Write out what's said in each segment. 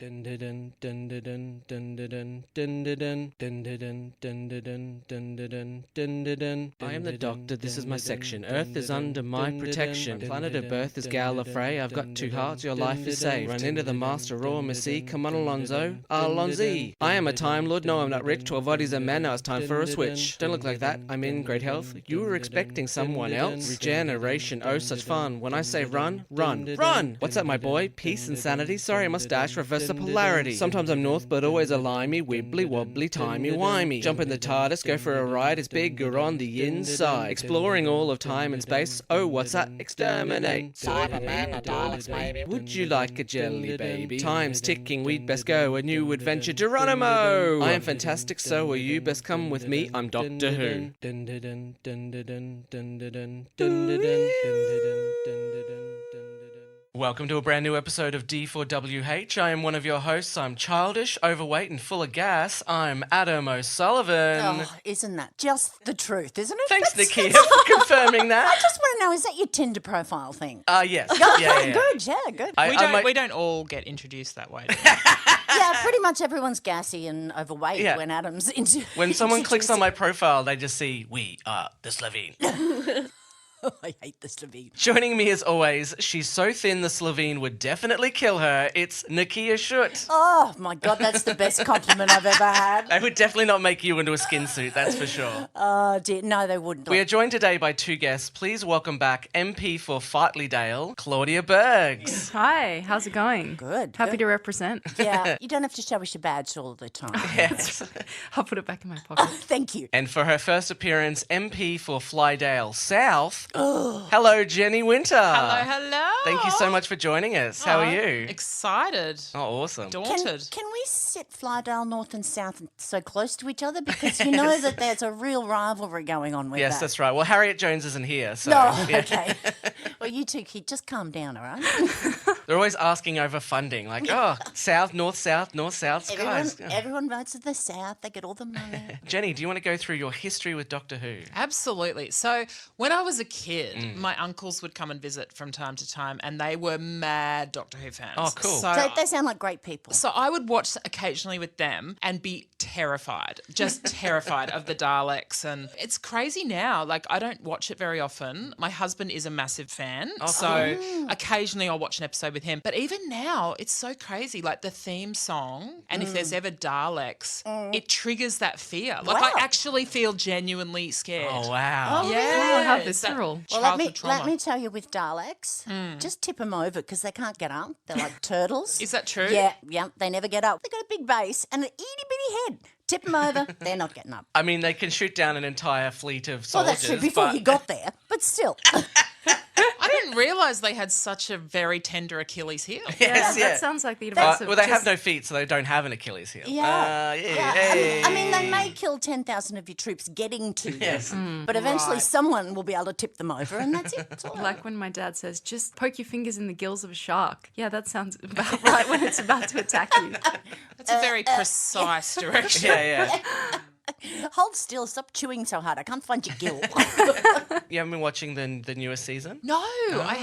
I am the Doctor, this is my section. Earth is under my protection. Planet of birth is Gallifrey. I've got two hearts, your life is saved. Run into the Master Raw Missy. Come on, Alonzo. Alonzi. I am a Time Lord. No, I'm not rich. 12 bodies a man. Now it's time for a switch. Don't look like that. I'm in great health. You were expecting someone else? Regeneration. Oh, such fun. When I say run, run, run. What's up, my boy? Peace and sanity. Sorry, mustache. Reverse the polarity. Sometimes I'm north, but always a limey, wibbly wobbly, timey wimey. Jump in the TARDIS, go for a ride. It's bigger on the inside. Exploring all of time and space. Oh, what's that? Exterminate. Cybermen or Daleks, maybe. Would you like a jelly baby? Time's ticking, we'd best go. A new adventure, Geronimo. I am fantastic, so are you. Best come with me. I'm Doctor Who. Welcome to a brand new episode of D4WH. I am one of your hosts. I'm childish, overweight, and full of gas. I'm Adam O'Sullivan. Oh, isn't that just the truth, isn't it? Thanks, Nicchia, for confirming that. I just want to know, is that your Tinder profile thing? Yes. Good. We don't all get introduced that way. Yeah, pretty much everyone's gassy and overweight when Adam's into. When someone clicks on my profile, they just see, we are the Slovene. I hate the Slovene. Joining me as always, she's so thin the Slovene would definitely kill her. It's Nicchia Schutt. Oh, my God, that's the best compliment I've ever had. They would definitely not make you into a skin suit, that's for sure. Oh, dear. No, they wouldn't. We are joined today by two guests. Please welcome back MP for Fightlydale, Claudia Bergs. Hi, how's it going? Good. Happy to represent. Yeah, you don't have to show us your badge all the time. Yes. I'll put it back in my pocket. Thank you. And for her first appearance, MP for Flydale South. Hello, Jenny Wynter. Hello. Thank you so much for joining us. How are you? Excited. Oh, awesome. Daunted. Can we sit Flydale North and South so close to each other? Because you know that there's a real rivalry going on with Yes, that. that's right. Well, Harriet Jones isn't here, so... No, yeah. okay. Well, you two, just calm down, all right? They're always asking over funding, like, south, north, guys. Everyone votes to the South. They get all the money. Jenny, do you want to go through your history with Doctor Who? Absolutely. So when I was a kid, my uncles would come and visit from time to time, and they were mad Doctor Who fans. Oh, cool. So they sound like great people. So I would watch occasionally with them and be terrified, just terrified of the Daleks. And it's crazy now. Like, I don't watch it very often. My husband is a massive fan. So occasionally I'll watch an episode with him. But even now, it's so crazy. Like the theme song, and if there's ever Daleks, it triggers that fear. Like I actually feel genuinely scared. Oh, wow. Oh, Yeah. How visceral. Well, Childhood trauma. let me tell you with Daleks, just tip them over because they can't get up. They're like turtles. Is that true? Yeah, they never get up. They got a big base and an itty-bitty head. Tip them over, they're not getting up. I mean, they can shoot down an entire fleet of Well, soldiers. that's true before but... you got there, but still. I didn't realise they had such a very tender Achilles heel. Yes, That sounds like the advice of well, they have just- no feet, so they don't have an Achilles heel. Yeah. Hey. I mean, they may kill 10,000 of your troops getting to you, Yes. but eventually Right. someone will be able to tip them over, and that's it. That's all. Like when my dad says, just poke your fingers in the gills of a shark. Yeah, that sounds about right when it's about to attack you. That's a very precise direction. Yeah. Hold still, stop chewing so hard. I can't find your gill. You haven't been watching the newest season? No, I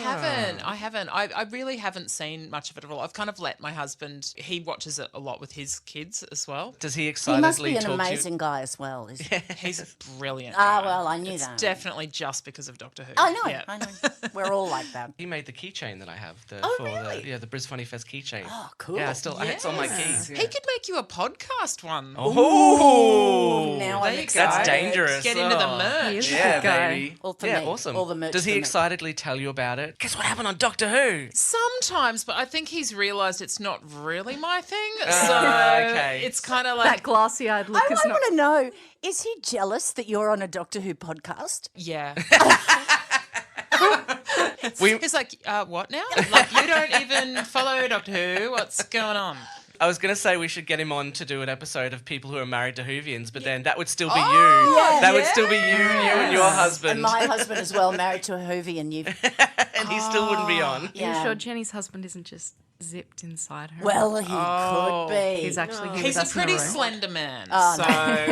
haven't. I really haven't seen much of it at all. I've kind of let my husband, he watches it a lot with his kids as well. Does he He excitedly must be an talk amazing guy as well. Isn't he? He's brilliant. Ah, well, I knew It's that. definitely just because of Doctor Who. I know, Yeah. I know. We're all like that. He made the keychain that I have. Really? The Bris Funny Fest keychain. Oh, cool. Yeah, it's on my keys. He could make you a podcast one. Oh, Now There I'm you excited. that's dangerous. Get into the Oh. merch. He is a Yeah, good guy. baby. All for yeah, me. awesome. All the merch Does he for me. excitedly tell you about it? Guess what happened on Doctor Who? Sometimes, but I think he's realised it's not really my thing. So okay. it's kind of That like, glassy-eyed look I is not... want to know, is he jealous that you're on a Doctor Who podcast? yeah. We- He's like, what now? Like, you don't even follow Doctor Who. What's going on? I was going to say we should get him on to do an episode of people who are married to Whovians, but then that would still be you. yeah, That would still be you and your husband. And my husband as well, married to a Hoovy, and you. And he still wouldn't be on. Are Yeah. you sure Jenny's husband isn't just zipped inside her? Well, he could be. he's actually here He's with a us in the pretty room. slender man. Oh,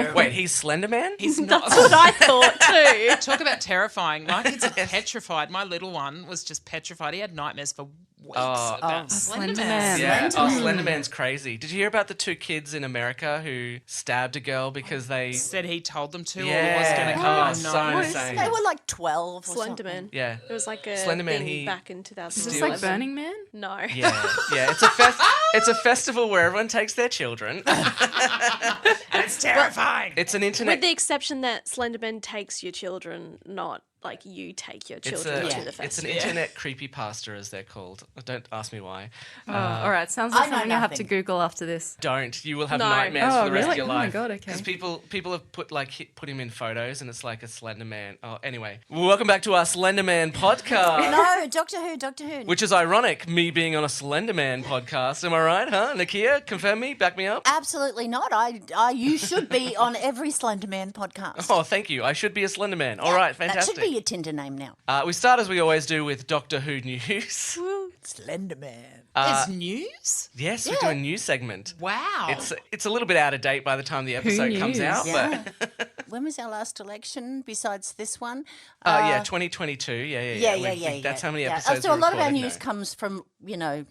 so Wait, he's Slender Man? he's not. That's what I thought too. Talk about terrifying. My kids are petrified. My little one was just petrified. He had nightmares for weeks about Slender Slender Man. Man. Yeah, Slenderman. Slenderman's crazy. Did you hear about the 2 kids in America who stabbed a girl because they... Said he told them to or Yeah. was going to come Oh, on. so No. insane. They were like 12 or something. Slenderman. Yeah. It was like a Slenderman, thing he back in Is 2011. this like Burning Man? No. Yeah, yeah. It's a festival where everyone takes their children. And it's terrifying. It's an With internet... the exception that Slenderman takes your children, not like you take your It's, children to the it's festival. an internet creepypasta, as they're called. Don't ask me why. Oh, all right. Sounds I like know something I have to nothing. Google after this. Don't. You will have No. nightmares Oh, for the rest really? of your Oh my life. God, okay. Because people have put him in photos, and it's like a Slender Man. Oh, anyway. Welcome back to our Slender Man podcast. No, Doctor Who, Doctor Who. Which is ironic, me being on a Slender Man podcast. Am I right, huh? Nicchia, confirm me, back me up. Absolutely not. You should be on every Slenderman podcast. Oh, thank you. I should be a Slender Man. All right, fantastic. That should be your Tinder name now. We start as we always do with Doctor Who news. Slenderman. There's news? Yes, we do a news segment. Wow. It's a little bit out of date by the time the episode comes knew? out, Yeah. When was our last election besides this one? but 2022. Yeah. That's how many episodes. So a we lot of our recorded news now. comes from,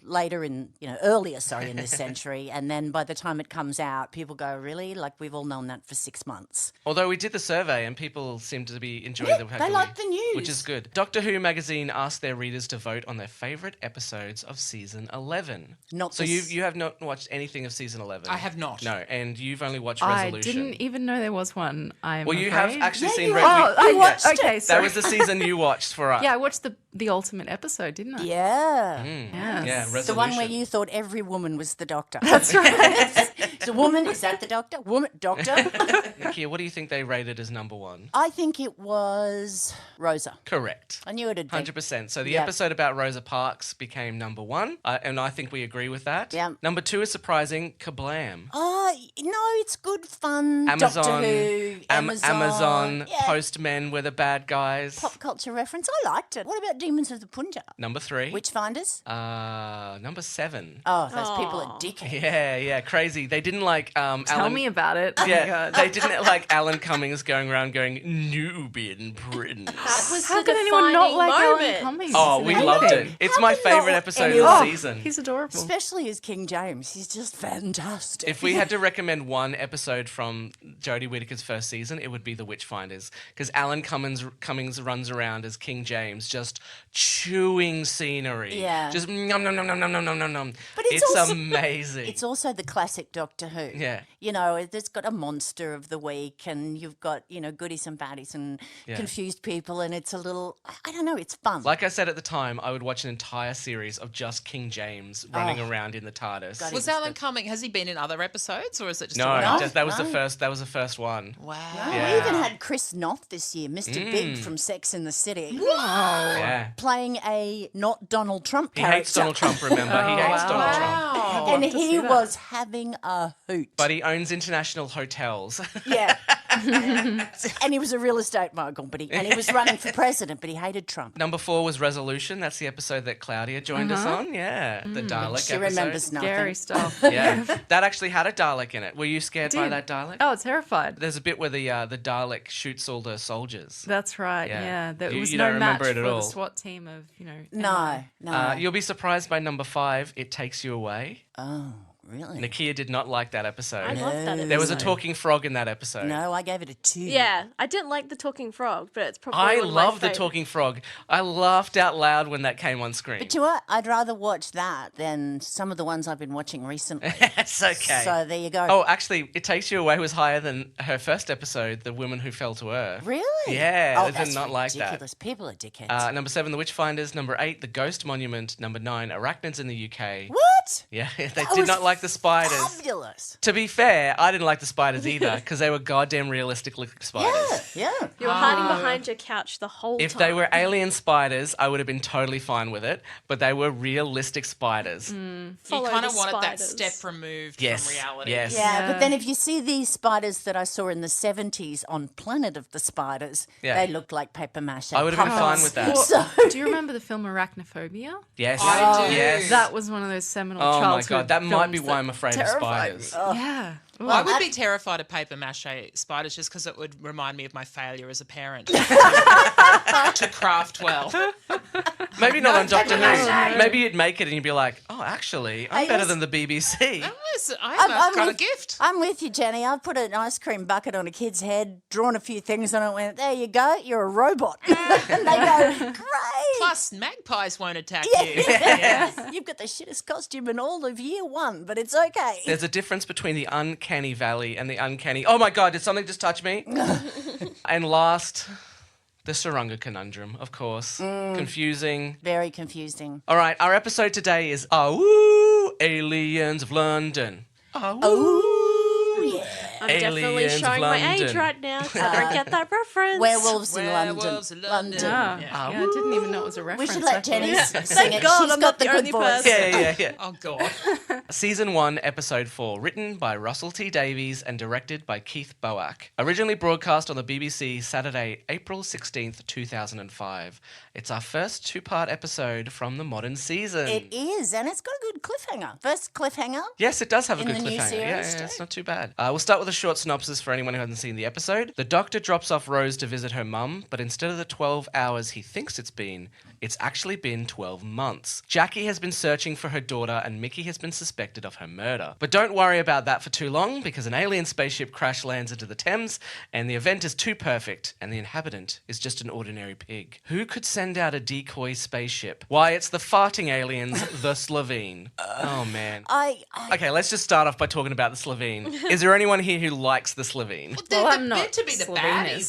later in, earlier, in this century. And then by the time it comes out, people go, really? Like, we've all known that for 6 months. Although we did the survey and people seem to be enjoying the fact they that like the news. which is good. Doctor Who magazine asked their readers to vote on their favourite episodes of season 11. Not so this- you have not watched anything of season 11. I have not. No, and you've only watched I Resolution. didn't even know there was one. I'm Well, you afraid. have actually Yeah, seen you Red. have. Oh, You watched it. okay. That Sorry. was the season you watched for us. Yeah, I watched the ultimate episode, didn't I? Yeah. Yes. Yeah, Resolution. The one where you thought every woman was the doctor. That's right. It's a woman. Is that the doctor? Woman, doctor? Nicchia, what do you think they rated as number 1? I think it was Rosa. Correct. I knew it'd be. 100%. So the Yeah. episode about Rosa Parks became number 1, and I think we agree with that. Yeah. Number 2 is surprising, Kablam. No, it's good fun. Amazon, Doctor Who, Amazon, yeah. Postmen were the bad guys. Pop culture reference. I liked it. What about Demons of the Punjab? Number 3. Witchfinders? Number 7. Oh, those people are dickheads. Yeah, crazy. They didn't like Tell Alan. me about it. Oh my Yeah, God. they didn't like Alan Cummings going around going Nubian Prince. That was How the could anyone not defining like Alan moment. Cummings? Oh, He's we amazing. loved it. It's How my can not favorite episode of anyone- the Oh, season. he's adorable. Especially as King James. He's just fantastic. If we had to recommend one episode from Jodie Whittaker's first season, it would be The Witchfinders. Because Alan Cummings runs around as King James, just chewing scenery. Yeah. Just nom nom nom nom nom nom nom nom nom. But it's also- amazing. It's also the classic Doctor Who. Yeah. It's got a monster of the week and you've got, goodies and baddies and Yeah. confused people and it's a little, I don't know, it's fun. Like I said at the time, I would watch an entire series of just King James running Oh. around in the TARDIS. God, Was Alan Cumming, has he been in other episodes or is it just No, a No, that was no. the first. That was the first one. Wow. We Yeah. even had Chris Noth this year, Mr. Big from Sex and the City, Yeah. playing a not Donald Trump He character. hates Donald Trump. Remember, he hates Donald Trump. Wow. And love to see he that. was having a hoot. But he owns international hotels. Yeah. And he was a real estate mogul, and he was running for president, but he hated Trump. Number 4 was Resolution. That's the episode that Claudia joined us on. Yeah, the Dalek She episode. remembers nothing. Scary stuff. Yeah, that actually had a Dalek in it. Were you scared by Did. that Dalek? Oh, terrified. There's a bit where the Dalek shoots all the soldiers. That's right. Yeah. Yeah, there You- was you no don't match remember it for at the all. SWAT team of No, no. You'll be surprised by number 5. It Takes You Away. Oh, really? Nicchia did not like that episode. I love that. There was a episode. talking frog in that episode. No, I gave it a 2. Yeah, I didn't like the talking frog, but it's probably I one of my love the favourite. talking frog. I laughed out loud when that came on screen. But you know what? I'd rather watch that than some of the ones I've been watching recently. It's okay. So there you go. Oh, actually, It Takes You Away was higher than her first episode, The Woman Who Fell to Earth. Really? Yeah, oh, I did that's not like that. ridiculous. People are dickheads. Number 7, The Witchfinders. Number 8, The Ghost Monument. Number 9, Arachnids in the UK. what? Yeah, they That did was not like the spiders. Fabulous. To be fair, I didn't like the spiders either because they were goddamn realistic looking spiders. Yeah. You were hiding behind your couch the whole If time. they were alien spiders, I would have been totally fine with it, but they were realistic spiders. You Follow kind the of wanted that spiders. step removed Yes, from reality. yes. Yeah, Yeah. but then if you see these spiders that I saw in the 70s on Planet of the Spiders, Yeah. they looked like paper mache. I would have been fine puppets. with that. So, Do you remember the film Arachnophobia? Yes, I do. yes. That was one of those seminal Oh my childhood god, that might be films why I'm afraid of terrified spiders. me. Yeah. I would be terrified of paper mache spiders just because it would remind me of my failure as a parent to craft well. Maybe not on Doctor Who. Maybe you'd make it and you'd be like, oh, actually, I'm better than the BBC. I've got a gift. I'm with you, Jenny. I've put an ice cream bucket on a kid's head, drawn a few things on it, and went, there you go, you're a robot. And they go, great. Plus, magpies won't attack you. Yes. You've got the shittest costume in all of year one, but it's okay. There's a difference between the uncanny valley and the uncanny, oh my God, did something just touch me? And last, the Sarunga conundrum, of course. Confusing. Very confusing. All right, our episode today is Awoo, Aliens of London. Oh, yeah. I'm definitely Aliens of showing my age London. right now. I don't get that reference. Werewolves in Werewolves London. in London. Yeah. I didn't even know it was a We reference. should let I Jenny thought- sing it. God, She's I'm got not the the good only voice. person. Yeah. Oh, God. Season 1, Episode 4, written by Russell T Davies and directed by Keith Boak. Originally broadcast on the BBC Saturday, April 16th, 2005. It's our first two-part episode from the modern season. It is, and it's got a good cliffhanger. First cliffhanger. Yes, it does have a In good the new cliffhanger. Yeah, series it's too? not too bad. We'll start with a short synopsis for anyone who hasn't seen the episode. The Doctor drops off Rose to visit her mum, but instead of the 12 hours he thinks it's actually been 12 months. Jackie has been searching for her daughter and Mickey has been suspected of her murder. But don't worry about that for too long because an alien spaceship crash lands into the Thames and the event is too perfect and the inhabitant is just an ordinary pig. Who could send out a decoy spaceship? Why, it's the farting aliens, the Slovene. Oh, man. Okay, let's just start off by talking about the Slovene. Is there anyone here who likes the Slovene? They're I'm meant not to be the Slovenist.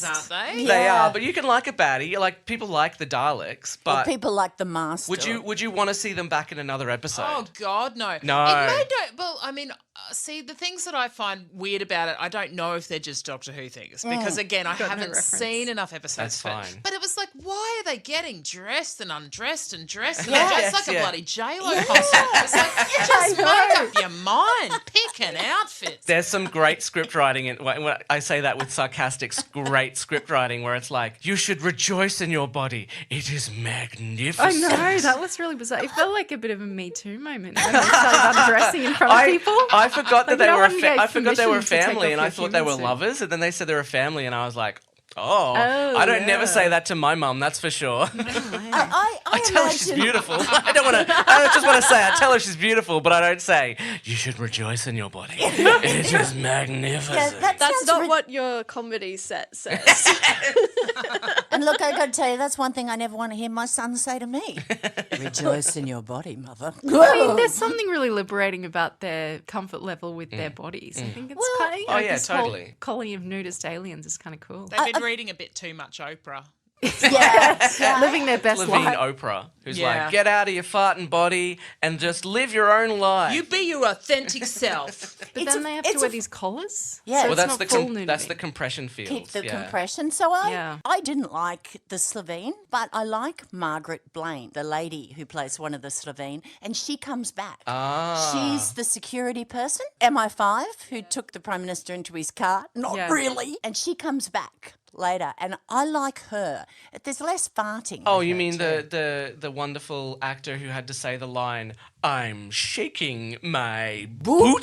baddies, aren't they? They Yeah. are, but you can like a baddie. Like people like the Daleks, but People like the master. would you want to see them back in another episode? Oh, God, no. No. It may don't. Well, I mean, see, the things that I find weird about it, I don't know if they're just Doctor Who things because, again, I Got no haven't reference. seen enough episodes. That's fine. But it was like, why are they getting dressed and undressed and dressed? And Yeah. It's like a Yeah. bloody J-Lo costume. It's like, just make up your mind. Pick an outfit. There's some great script writing, and when I say that with sarcastic, great script writing, where it's like, you should rejoice in your body. It is magnificent. I know, that was really bizarre. It felt like a bit of a Me Too moment when they started undressing in front of people. I forgot that Like, they no were. one gave I forgot they were a permission to take family, off and I your thought they were human suit. lovers. And then they said they were a family, and I was like, oh, Oh, I don't never yeah. say that to my mum. That's for sure. I tell her she's imagine- beautiful. I don't want to. I just want to say I tell her she's beautiful, but I don't say you should rejoice in your body. It is magnificent. Yeah, that That's sounds not ri- what your comedy set says. And look, I got to tell you, that's one thing I never want to hear my son say to me. Rejoice in your body, mother. I mean, there's something really liberating about their comfort level with their bodies. I think it's kind of, Oh, yeah, this totally. whole colony of nudist aliens is kind of cool. They've been reading a bit too much Oprah. yeah. Living their best Levine life. Oprah, who's Yeah. like, get out of your farting body and just live your own life. You be your authentic self. But It's then a- they have to it's wear a- these collars. Yeah. so Well, it's that's not the full that's nudity. the compression field. Keep the yeah. compression. So Yeah. I didn't like the Slovene, but I like Margaret Blaine, the lady who plays one of the Slovene, and she comes back. Ah. She's the security person, MI5, who took the Prime Minister into his car. Not Yeah. really. And she comes back later, and I like her. There's less farting. Oh, with you her mean too. the wonderful actor who had to say the line, "I'm shaking my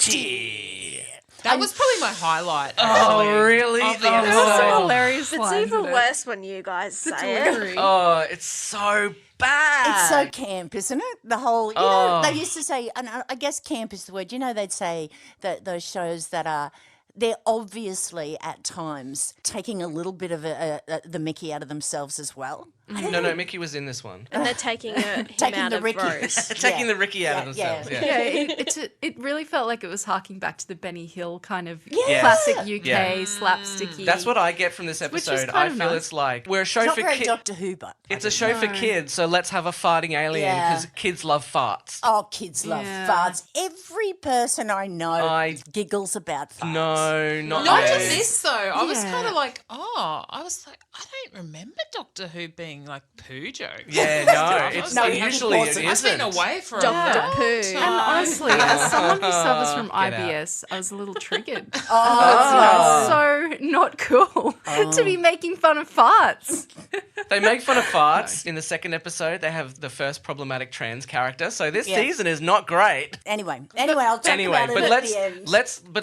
booty." That was probably my highlight. Oh, Actually, really? Of the Oh. It was episode. so hilarious. It's line, even isn't it? worse when you guys The say it. delivery. Oh, it's so bad. It's so camp, isn't it? The whole, you know, they used to say, and I guess camp is the word, you know, they'd say that those shows that are, they're obviously at times taking a little bit of the Mickey out of themselves as well. No, Mickey was in this one. And they're taking him Taking out the of Ricky. Rose. Taking Yeah. the Ricky out of Yeah, themselves. yeah. Yeah. Yeah, it really felt like it was harking back to the Benny Hill kind of Yeah. classic UK Yeah. slapsticky. That's what I get from this Which is episode. kind I of feel nice. it's like we're a show It's not for very kids. Doctor Who, but It's a show for kids, so let's have a farting alien Yeah. because kids love farts. oh, kids love Yeah. farts. Every person I know giggles about farts. No, not Not me. just this though. I was Yeah. kind of like, I don't remember Doctor Who being making like poo jokes. Yeah, no, it's No, usually it I've I've been isn't. away for Dr. a long Pooh. time. And honestly, as someone who suffers from Get out. IBS, I was a little triggered. Oh, So not cool to be making fun of farts. They make fun of farts in the second episode. They have the first problematic trans character. So this season is not great. Anyway, I'll talk Anyway, about but it at the end.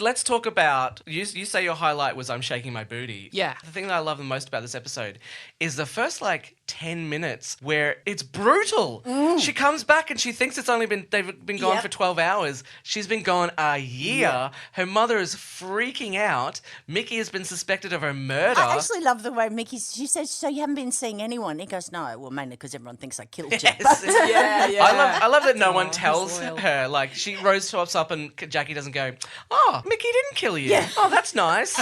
let's talk about you say your highlight was I'm shaking my booty. Yeah. The thing that I love the most about this episode is the first like 10 minutes where it's brutal. She comes back and she thinks they've been gone Yep. for 12 hours. She's been gone a year. Her mother is freaking out. Mickey has been suspected of her murder. I actually love the way she says, so you haven't been seeing anyone? He goes, no, well, mainly because everyone thinks I killed you. Yes. I love that no one he's tells loyal. her. Like, Rose pops up and Jackie doesn't go, oh, Mickey didn't kill you. Yeah. Oh, that's nice.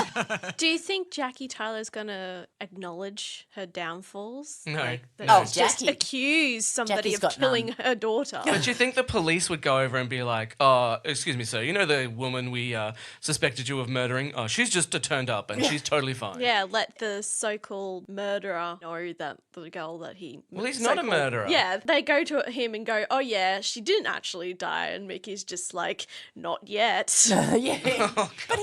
Do you think Jackie Tyler's going to acknowledge her downfalls? No. That No. she's just Jackie. accuse somebody Jackie's of got killing none. her daughter. But you think the police would go over and be like, oh, excuse me, sir, you know the woman we suspected you of murdering? Oh, she's just turned up and she's totally fine. Yeah, let the so-called murderer know that the girl that he... Well, he's not a so-called- murderer. Yeah, they go to him and go, oh yeah, she didn't actually die. And Mickey's just like, not yet. Yeah. But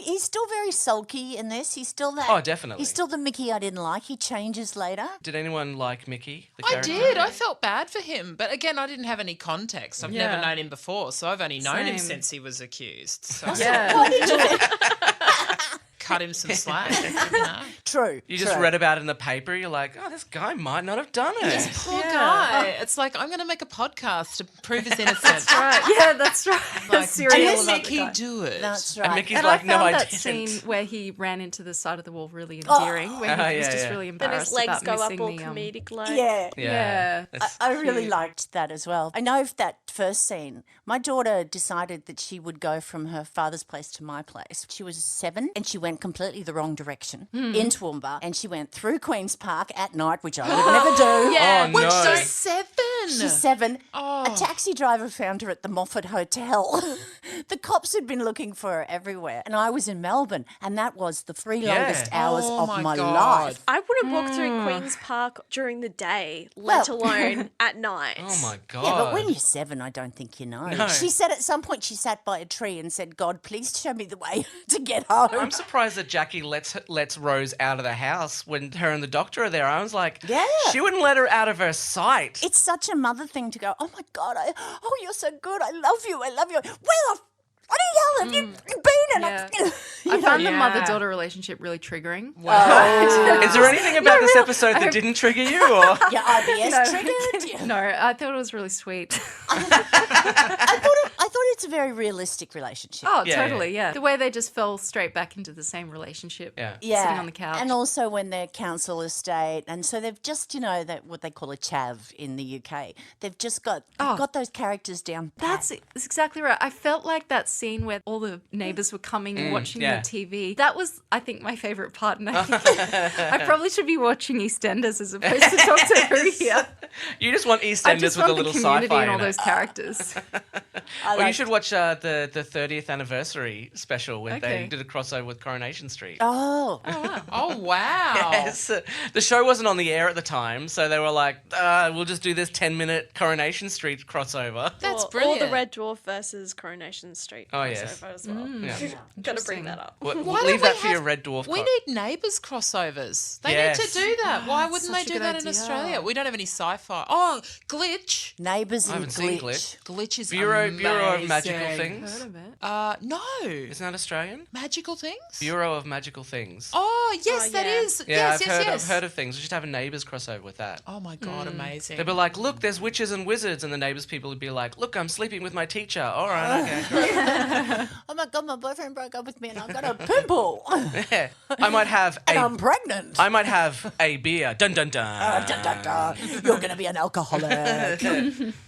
he's still very sulky in this. He's still that. Oh, definitely. He's still the Mickey I didn't like. He changes later. Did anyone like Mickey, the I character? did. I felt bad for him. But again, I didn't have any context. I've never Yeah. known him before. So I've only known him Same. since he was accused. So Yeah. cut him some slack. You know? True. You just read about it in the paper, you're like, oh, this guy might not have done it. Poor guy. It's like, I'm going to make a podcast to prove his innocence. Right. Yeah, that's right. Like, Serial did about the Mickey guy. do it? That's And right. Mickey's And like, I no, found I that didn't. scene where he ran into the side of the wall really endearing, where he was yeah, just yeah. really Then embarrassed his legs about go up missing all the, comedic like. Yeah. Yeah. That's I really cute. liked that as well. I know if that first scene, my daughter decided that she would go from her father's place to my place. She was 7 and she went completely the wrong direction in Toowoomba, and she went through Queen's Park at night, which I would never do. Yeah. Oh, When no. she's 7. She's 7. Oh. A taxi driver found her at the Moffat Hotel. The cops had been looking for her everywhere. And I was in Melbourne, and that was the 3 longest hours Oh of my my God. life. I wouldn't walk through Queen's Park during the day, let Well- alone at night. Oh, my God. Yeah, but when you're 7, I don't think you know. No. She said at some point she sat by a tree and said, God, please show me the way to get home. I'm surprised that Jackie lets Rose out of the house when her and the doctor are there. I was like, Yeah. she wouldn't let her out of her sight. It's such a mother thing to go, oh my God, oh, you're so good. I love you. Where the bloody hell have you been? And Yeah. you I know, found the Yeah. mother-daughter relationship really triggering. Is there anything about this episode that didn't trigger you? Or? your IBS triggered. Yeah. No, I thought it was really sweet. I thought it's a very realistic relationship. Oh, Yeah, totally, yeah. The way they just fell straight back into the same relationship. Yeah. Yeah, Sitting on the couch. and also when they're council estate, and so they've just that what they call a chav in the UK. They've just got those characters down. pat. That's exactly right. I felt like that scene where all the neighbours were coming and watching yeah. the TV. That was, I think, my favourite part. And I think I probably should be watching EastEnders as opposed to Doctor Who here. You just want I EastEnders just with a want the little community sci-fi and all in it. those characters. Well, you should watch the 30th anniversary special where they Okay. did a crossover with Coronation Street. Oh, Oh, wow. Yes. The show wasn't on the air at the time, so they were like, we'll just do this 10-minute Coronation Street crossover. That's Or brilliant. the Red Dwarf versus Coronation Street. Oh, yes. crossover as well. Yeah. Gotta bring that up. Well, Why leave don't that we for your have- Red Dwarf. We need neighbours crossovers. They Yes. need to do that. Why wouldn't they such a do good that in idea. Australia? We don't have any sci-fi. Oh, Glitch. neighbours I and haven't seen glitch. Glitch is Bureau amazing. of Magical Things. Heard of it. No. Isn't that Australian? Magical things? Bureau of Magical Things. Oh, yes, that yeah. is. Yeah, yes, I've yes. heard of things. We should have a neighbours crossover with that. Oh, my God, amazing. They'd be like, look, there's witches and wizards, and the neighbours people would be like, look, I'm sleeping with my teacher. All right, okay. Oh my God, my boyfriend broke up with me and I've got a pimple. Yeah. I might have And I'm pregnant. I might have a beer. Dun dun dun. Dun, dun, dun. You're going to be an alcoholic.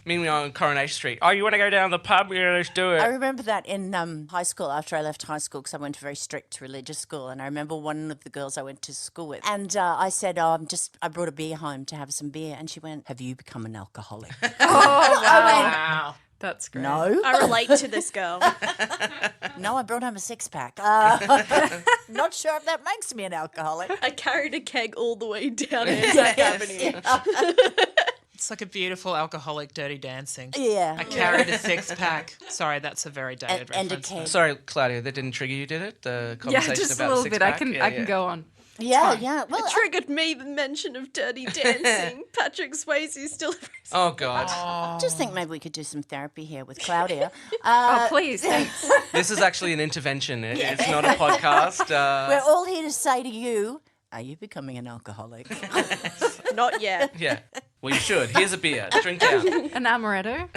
Meanwhile, on Coronation Street. Oh, you want to go down the pub? Yeah, let's do I it. remember that in high school, after I left high school, because I went to a very strict religious school, and I remember one of the girls I went to school with, and I said, I brought a beer home to have some beer, and she went, have you become an alcoholic? wow. That's great. No. I relate to this girl. No, I brought home a 6-pack. Not sure if that makes me an alcoholic. I carried a keg all the way down Anzac Avenue. It's like a beautiful alcoholic dirty dancing. Yeah. I carried a 6-pack. Sorry, that's a very dated And a reference. keg. Sorry, Claudia, that didn't trigger you, did it? The Yeah, conversation just a about little the bit. I six-pack? can go on. Yeah. Well, It triggered me, the mention of Dirty Dancing. Patrick Swayze still. Oh, God. I just think maybe we could do some therapy here with Claudia. Oh, please, thanks. This is actually an intervention. It's not a podcast. We're all here to say to you, are you becoming an alcoholic? Not yet. Yeah. Well, you should. Here's a beer. Drink down. An amaretto.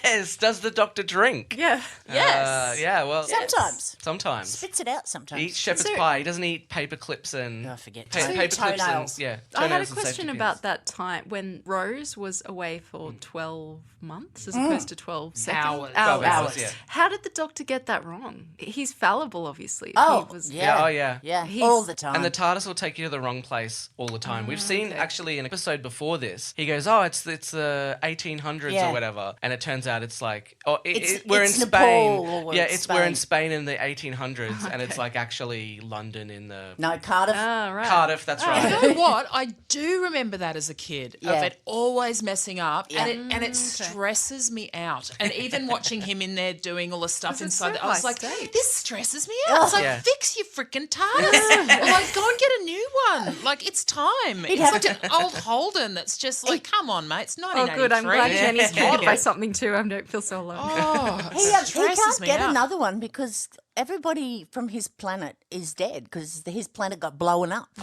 Yes. Does the doctor drink? Yeah. Yes. Yeah, well. Sometimes. Spits it out He sometimes. eats shepherd's pie. He doesn't eat paper clips and Oh, forget paper clips and toenails. yeah. I had a toenails and question safety about pins. that time when Rose was away for 12 months as opposed to 12 seconds. Hours. Hours, yeah. How did the doctor get that wrong? He's fallible, obviously. Oh, He was, yeah. Yeah. All the time. And the TARDIS will take you to the wrong place all the time. We've seen actually an episode before this. He goes, "Oh, it's the 1800s Yeah. or whatever," and it turns out it's like, It's we're in Nepal Spain. or Yeah, it's we're in Spain. Spain in the 1800s, and it's like actually London in the No, Cardiff. Ah, right. Cardiff. That's You right. know what? I do remember that as a kid Yeah. of it always messing up, Yeah. and it stresses me out. And even watching him in there doing all the stuff 'Cause it's inside, so I was high like, stakes. this stresses me out. It's like, Yeah. fix your freaking TARDIS. Or like, go and get a new one. Like, it's time. It's have like an old Holden that's just like, come on, mate. It's Oh, 1983. good. I'm glad Jenny's triggered by something too. I don't feel so alone. Oh, He it stresses can't me get out. another one because everybody from his planet is dead because his planet got blown up. The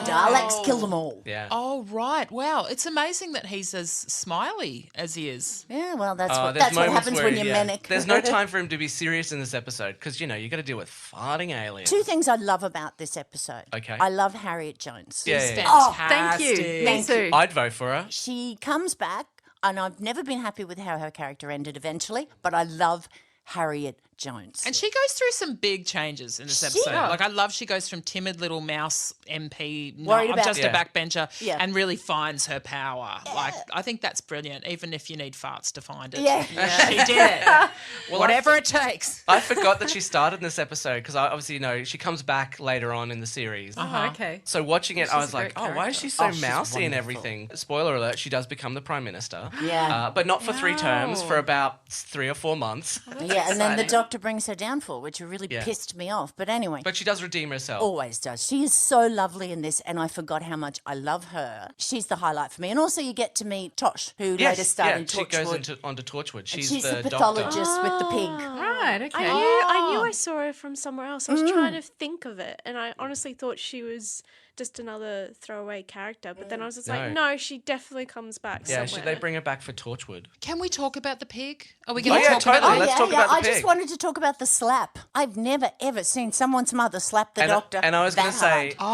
Daleks killed them all. Yeah. Oh, right. Wow. It's amazing that he's as smiley as he is. Yeah, well, that's Oh, what there's that's what moments happens where, when you're yeah, manic. There's no time for him to be serious in this episode because you got to deal with farting aliens. Two things I love about this episode. Okay. I love Harriet Jones. Yeah, He's yeah. Oh, fantastic. Thank you. Me too. I'd vote for her. She comes back, and I've never been happy with how her character ended eventually, but I love Harriet Jones. And she goes through some big changes in this She episode. does. Like, I love she goes from timid little mouse MP, Worried I'm about- just Yeah. a backbencher, Yeah. and really finds her power. Like, I think that's brilliant, even if you need farts to find it. Yeah. She did it. Whatever it takes. I forgot that she started in this episode because I obviously she comes back later on in the series. Oh, okay. So watching it, I was a like, great oh, why is she so Oh, she's mousy and wonderful. everything? Spoiler alert, she does become the Prime Minister. Yeah. But not for 3 terms, Wow. for about 3 or 4 months. Yeah, and then the exciting. doctor brings her downfall, which really Yeah. pissed me off. But anyway. But she does redeem herself. Always does. She is so lovely in this, and I forgot how much I love her. She's the highlight for me. And also, you get to meet Tosh, who later starred in she goes Torchwood. onto Torchwood. She's, She's the the doctor. pathologist with the pig. Right, okay. I knew I saw her from somewhere else. I was trying to think of it, and I honestly thought she was just another throwaway character. But then I was just like, no, she definitely comes back Yeah, somewhere. they bring her back for Torchwood. Can we talk about the pig? Are we Oh, going to yeah, talk about totally. the Let's talk about the I just pig. wanted to talk about the slap. I've never, ever seen someone's mother slap the And, doctor. and I was going to to say, Oh,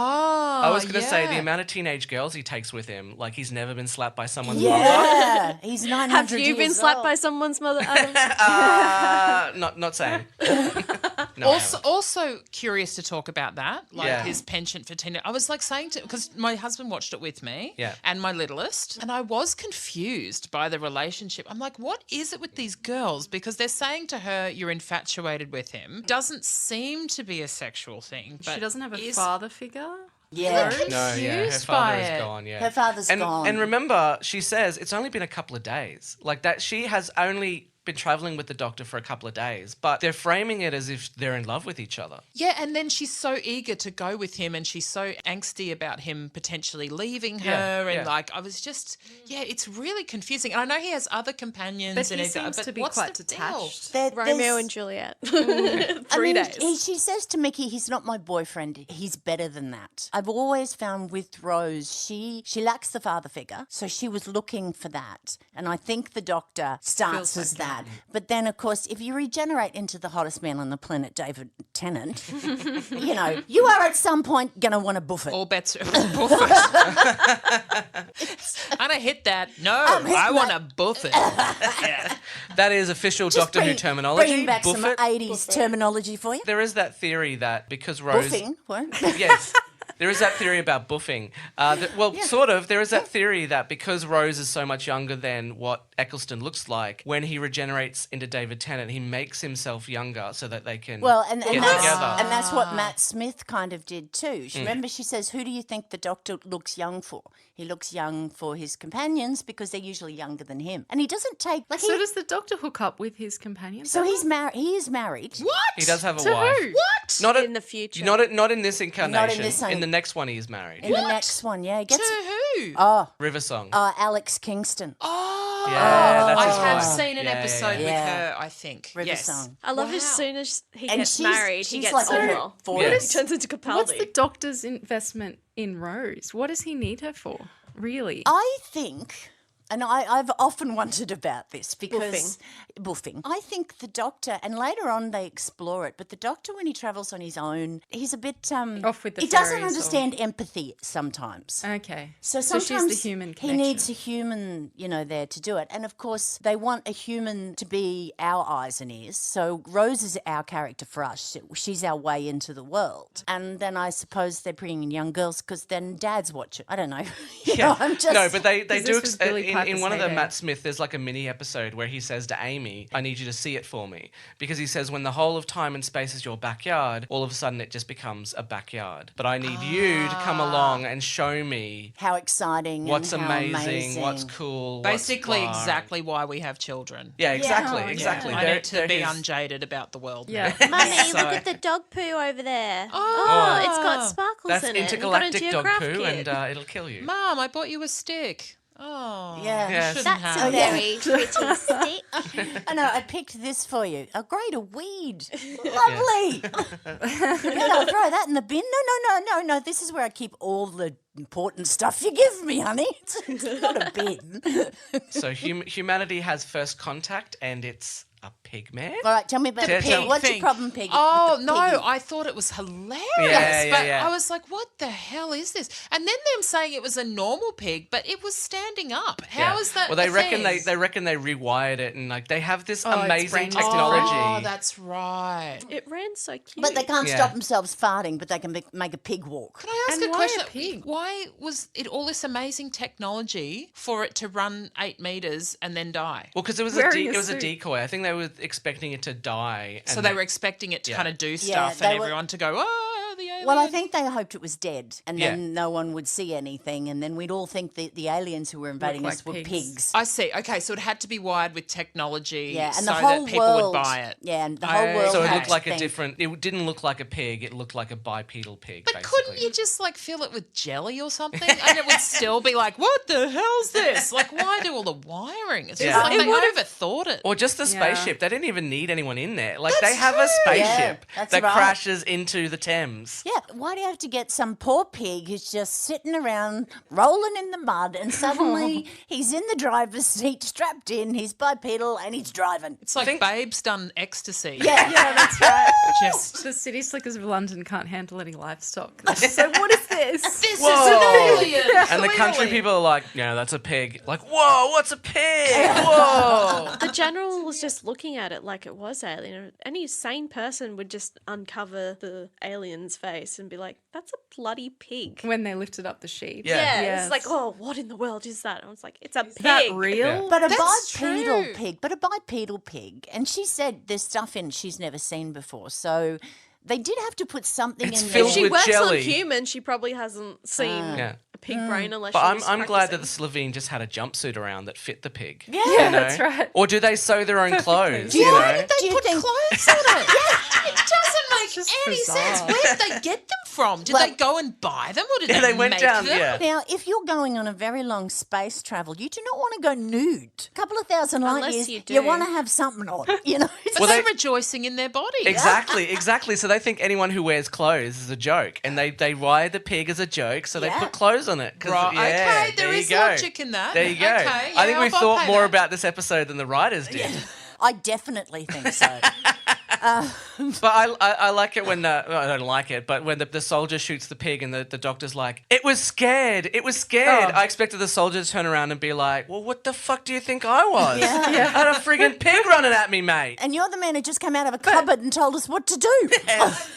I was going to say the yeah. amount of teenage girls he takes with him, like he's never been slapped by someone's mother. Yeah, he's 900 Have you been years slapped old. by someone's mother, Adam? Not saying. No, I haven't. Also curious to talk about that, like Yeah. his penchant for teenage. I was like saying to, because my husband watched it with me, Yeah. and my littlest, and I was confused by the relationship. I'm like, what is it with these girls? Because they're saying to her, "You're infatuated with him." Doesn't seem to be a sexual thing. But She doesn't have a is- father figure. Yeah. No, yeah, her confused father by is it. gone. Yeah, Her father's and, gone. And remember, she says it's only been a couple of days. Like that, she has only been traveling with the doctor for a couple of days, but they're framing it as if they're in love with each other. Yeah, and then she's so eager to go with him, and she's so angsty about him potentially leaving her, Yeah, and yeah. like I was just, it's really confusing. And I know he has other companions, But and he everything, seems but to be what's quite the deal? detached. Romeo There's- and Juliet. I 3 mean, days. she says to Mickey, he's not my boyfriend. He's better than that. I've always found with Rose, she lacks the father figure, so she was looking for that. And I think the doctor starts Feels as like that. But then, of course, if you regenerate into the hottest man on the planet, David Tennant, you are at some point going to want to buff it. All bets are off. I'm gonna hit that. No, I want to buff it. Yeah. That is official Just Doctor Who bring- terminology. Bringing back Buff some it. 80s terminology for you. There is that theory that because Rose, Buffing. What? yes. There is that theory about buffing. Sort of. There is that theory that because Rose is so much younger than what Eccleston looks like when he regenerates into David Tennant. He makes himself younger so that they can Well, get together. and that's what Matt Smith kind of did too. Remember, she says, "Who do you think the Doctor looks young for?" He looks young for his companions because they're usually younger than him, and he doesn't take like. So does the Doctor hook up with his companions? So he's married. He is married. What? He does have a To wife. who? What? Not In the future. Not in this incarnation. Not in this in one. the next one, he is married. In the next one, yeah, he gets To who? River Song. Alex Kingston. Oh, Yeah, that's I his have wife. seen an Yeah, episode with yeah. her, I think. River yes. Song. I love Wow. as soon as he And gets married, he she's gets like sober. 40. Yeah. He turns into Capaldi. What's the Doctor's investment in Rose? What does he need her for? Really? I think, and I've often wondered about this because buffing. I think the Doctor, and later on they explore it, but the Doctor, when he travels on his own, he's a bit Off with the he doesn't fairies or- understand empathy sometimes. Okay. So she's sometimes the human he connection. needs a human, there to do it. And of course, they want a human to be our eyes and ears. So Rose is our character for us. She's our way into the world. And then I suppose they're bringing in young girls because then dads watch it. I don't know. You know, I'm just... No, but they 'Cause do this was Billy in Piper's one of the heyday. Matt Smith. There's like a mini episode where he says to Amy, "I need you to see it for me," because he says when the whole of time and space is your backyard, all of a sudden it just becomes a backyard. But I need you to come along and show me How exciting what's and how amazing, what's cool, Basically, what's fun. exactly why we have children. Yeah, exactly, Oh, yeah. exactly. I They're- need to they're be his- unjaded about the world. Yeah. Mummy, So- look at the dog poo over there. Oh. It's got sparkles That's in it. You got intergalactic into your dog craft poo, kit. and it'll kill you. Mum, I bought you a stick. Oh, Yeah. you Yes. shouldn't That's have. a very pretty stick. I know, I picked this for you. A great, a weed. Lovely. I'll throw that in the bin. No. This is where I keep all the important stuff you give me, honey. It's not a bin. So humanity has first contact, and it's a pig man. All right, tell me about the Tell- pig. What's your thing. problem, Piggy? Oh, The no, piggy. I thought it was hilarious. Yeah, but yeah. I was like, what the hell is this? And then them saying it was a normal pig, but it was standing up. How is that? Well, they a reckon thing? they reckon they rewired it, and like they have this it's amazing brain technology. Oh, that's right. It ran so cute. But they can't Yeah. stop themselves farting, but they can make a pig walk. Can I ask And a why a question? pig? Why was it all this amazing technology for it to run 8 meters and then die? Well, because it was Wearing a a suit. decoy. I think they were expecting it to die. So and they were expecting it to kind of do Yeah, stuff they and were- everyone to go, oh, the alien. Well, I think they hoped it was dead, and Yeah. then no one would see anything, and then we'd all think the aliens who were invading like us were pigs. pigs. I see. Okay, so it had to be wired with technology Yeah, and so the whole that people world would buy it. Yeah, and the whole world. So it had looked to like a think. different. It didn't look like a pig. It looked like a bipedal pig. But basically. couldn't you just like fill it with jelly or something, and it would still be like, what the hell's this? Like, why do all the wiring? It's just Yeah. like It they would've- overthought it. Or just the Yeah. spaceship. They didn't even need anyone in there. Like they That's have a true. spaceship Yeah, that's that right. crashes into the Thames. Yeah, why do you have to get some poor pig who's just sitting around rolling in the mud and suddenly he's in the driver's seat, strapped in, he's bipedal and he's driving? It's like Babe's done ecstasy. Yeah. That's right. Just The city slickers of London can't handle any livestock. They're just like, what is this? this Whoa. is an alien. And the country clearly. people are like, yeah, that's a pig. Like, whoa, what's a pig? Whoa. the general was just looking at it like it was alien. Any sane person would just uncover the alien's face and be like, that's a bloody pig. When they lifted up the sheep. Yeah. Yeah, Yes. it's like, oh, what in the world is that? And I was like, it's a pig. Is that real? Yeah. But a That's bipedal true. pig, and she said there's stuff in it she's never seen before. So they did have to put something It's in filled there. She with works jelly. on humans. She probably hasn't seen Yeah. a pig brain unless But she I'm was glad that the practicing. Slovene just had a jumpsuit around that fit the pig. Yeah, you know? that's right. Or do they sew their own clothes? Do you You know- know? do you Put think- clothes on it. It doesn't make just any bizarre. sense. Where did they get them from? Did Well- they go and buy them, or did Yeah, they went make down. them? Yeah. Now, if you're going on a very long space travel, you do not want to go nude. A couple of thousand light Unless years, you you do. want to have something on, you know. But Well, they're they- rejoicing in their body. Exactly. So they think anyone who wears clothes is a joke, and they wire the pig as a joke, so they Yeah. put clothes on it. 'cause- Right. yeah, Okay, there you is go. logic in that. There you go. Okay, I think yeah, we've I'll thought pay more that. about this episode than the writers did. I definitely think so. But I like it when well, I don't like it, but when the soldier shoots the pig and the doctor's like, it was scared. I expected the soldier to turn around and be like, well, what the fuck do you think I was? I had a friggin' pig running at me, mate. And you're the man who just came out of a cupboard and told us what to do.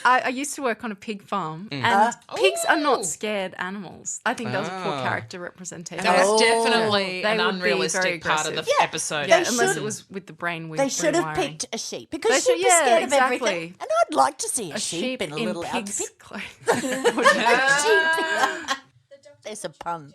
I used to work on a pig farm, and pigs are not scared animals. I think that was a poor character representation. That was definitely They an would be very unrealistic part of the aggressive. episode. Yeah, unless it was with the brain. They should have picked a sheep because They sheep should- are scared yeah, of everything. exactly. And I'd like to see a sheep in a little pig's outfit. clothes. There's a pun.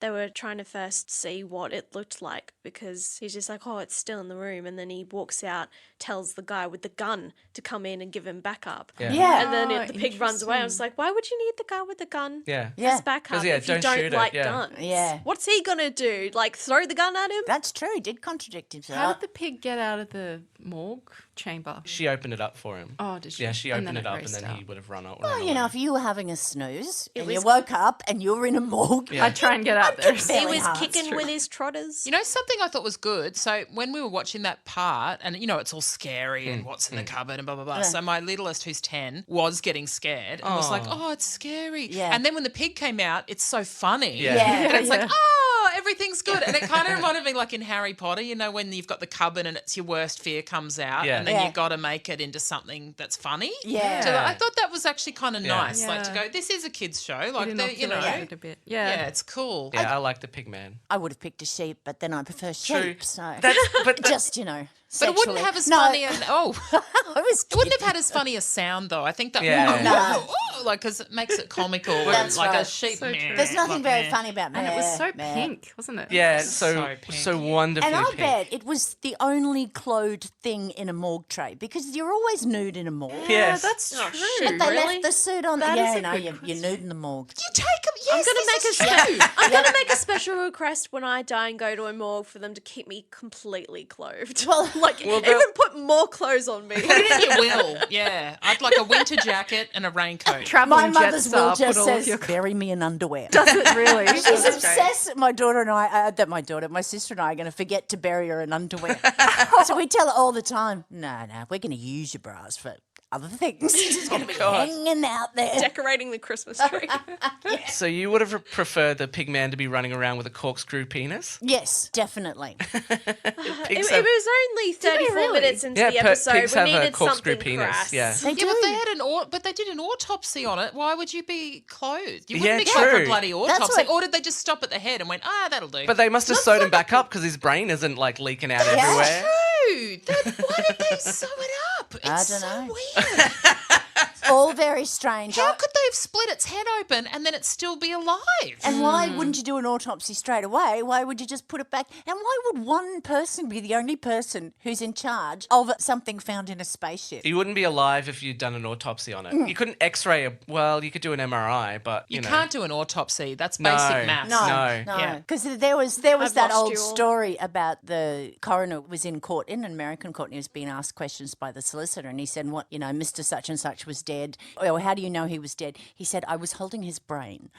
They were trying to first see what it looked like because he's just like, oh, it's still in the room. And then he walks out, tells the guy with the gun to come in and give him backup. Yeah. And then the pig runs away. I was interesting. like, why would you need the guy with the gun Yeah. as backup 'Cause, yeah, if you don't don't shoot it, like yeah. guns? Yeah. What's he going to do? Like throw the gun at him? That's true. He did contradict How himself. did the pig get out of the morgue chamber? She opened it up for him. Oh, did she? Yeah, she And opened then it up and raced then out. he would have run out. Well, you know, if you were having a snooze and you was- woke up and you were in a morgue, I'd try and get out there. Very He was hard. kicking with his trotters. You know, something I thought was good. So when we were watching that part, and you know, it's all scary and what's in the cupboard and blah, blah, blah. So my littlest, who's 10, was getting scared and was like, oh, it's scary. Yeah. And then when the pig came out, it's so funny. Yeah. Yeah. And it's like, oh, everything's good. And it kind of reminded me like in Harry Potter, you know, when you've got the cupboard and it's your worst fear comes out Yeah. and then Yeah. you got to make it into something that's funny. Yeah. So I thought that was actually kind of Yeah. nice. Like to Yeah. go, this is a kid's show. It Like, they're, you know, inoculated a bit. yeah, Yeah. it's cool. Yeah, I like the pig man. I would have picked a sheep, but then I prefer sheep. So But just, you know, But it wouldn't sexually. have as No, funny as I was it wouldn't have had as funny a sound though. I think that Yeah. No. like because it makes it comical. That's like a right. sheep. So true. There's nothing like, very funny about And it was so meh. pink, wasn't it? yeah, So so pink. wonderfully And I pink. bet it was the only clothed thing in a morgue tray because you're always nude in a morgue. Yes. Yeah, that's Oh, true. shit. They Really? left the suit on. That yeah, is a no, good you're nude in the morgue. You take them. Yes, I'm gonna make this a is true. I'm gonna make a special request when I die and go to a morgue for them to keep me completely clothed. Well, like Well, even put more clothes on me. Put it in your will. Yeah, I'd like a winter jacket and a raincoat. Traveling My mother's Jetstar, will just put all of says, your bury me in underwear. Does it really? She's That's great. obsessed. My daughter and I, my sister and I are going to forget to bury her in underwear. So we tell her all the time, no, we're going to use your bras for other things. She's going to be hanging out there. Decorating the Christmas tree. So you would have preferred the pig man to be running around with a corkscrew penis? Yes, definitely. It was only 34 really? minutes into Yeah, the episode. pigs We have a needed corkscrew something penis, crass. yeah. They Yeah, do. but they had but they did an autopsy on it. Why would you be clothed? You Yeah, wouldn't be clothed for true. a bloody That's autopsy. what- Or did they just stop at the head and went, that'll do? But they must have sewed him back up because his brain isn't like leaking out everywhere. True. Why did they sew it up? It's I don't so know. weird. All very strange. How could they have split its head open and then it still be alive? And why wouldn't you do an autopsy straight away? Why would you just put it back? And why would one person be the only person who's in charge of something found in a spaceship? You wouldn't be alive if you'd done an autopsy on it. You couldn't X-ray well, you could do an MRI, but You know. can't do an autopsy. That's No. basic maths. No, Yeah. because there was I've that lost old you all. story about the coroner was in court, in an American court, and he was being asked questions by the solicitor, and he said, "What, Mr. Such and Such was dead. Or how do you know he was dead?" He said, "I was holding his brain."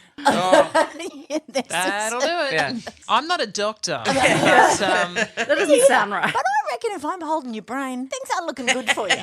That'll do it. Yeah. I'm not a doctor. But, That doesn't sound right. But I reckon if I'm holding your brain, things are looking good for you.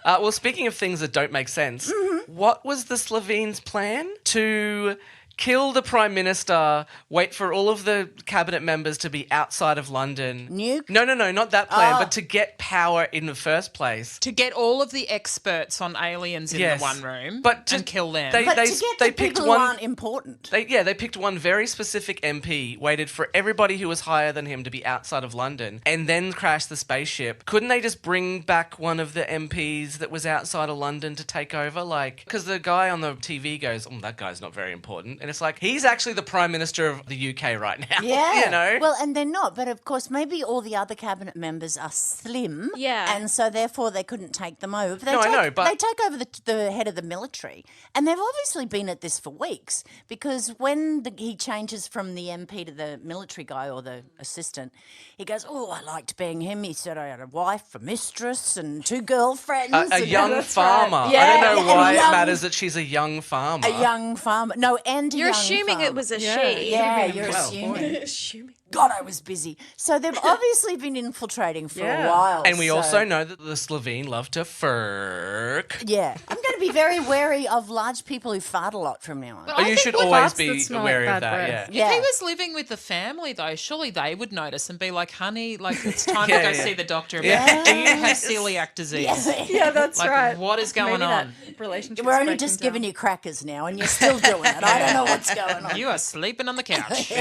Well, speaking of things that don't make sense, what was the Slovenes' plan? To kill the Prime Minister, wait for all of the cabinet members to be outside of London. Nuke? No, not that plan, but to get power in the first place. to get all of the experts on aliens in Yes. the one room But to- and kill them. they- But to get they the picked people one- who aren't important. They picked one very specific MP, waited for everybody who was higher than him to be outside of London, and then crashed the spaceship. Couldn't they just bring back one of the MPs that was outside of London to take over? Like, because the guy on the TV goes, "Oh, that guy's not very important," and it's like he's actually the Prime Minister of the UK right now. Yeah. you know. Well, and they're not. But of course, maybe all the other cabinet members are slim. Yeah. And so therefore they couldn't take them over. But No, I know, but- they take over the head of the military. And they've obviously been at this for weeks because when he changes from the MP to the military guy or the assistant, he goes, "Oh, I liked being him." He said, "I had a wife, a mistress, and 2 girlfriends. a and young that's farmer. right. I Yeah, don't know and why young- it matters that she's a young farmer. A young farmer. No, and a You're young assuming farmer. it was a Yeah. she. Yeah, you're Well, assuming. Assuming. God, I was busy. So they've obviously been infiltrating for Yeah. a while. And we so- also know that the Slovene love to furk. Yeah. I'm going to be very wary of large people who fart a lot from now on. Oh, you think should with always farts be that smell wary like of bad that, breath. yeah. If he was living with the family, though, surely they would notice and be like, honey, like, it's time Yeah, to go yeah. see the doctor. Yeah. Do you have celiac disease? Yeah, that's Like, right. what is going Maybe on? that relationship. We're only just giving you crackers now, and you're still doing it. I don't know what's going on. You are sleeping on the couch.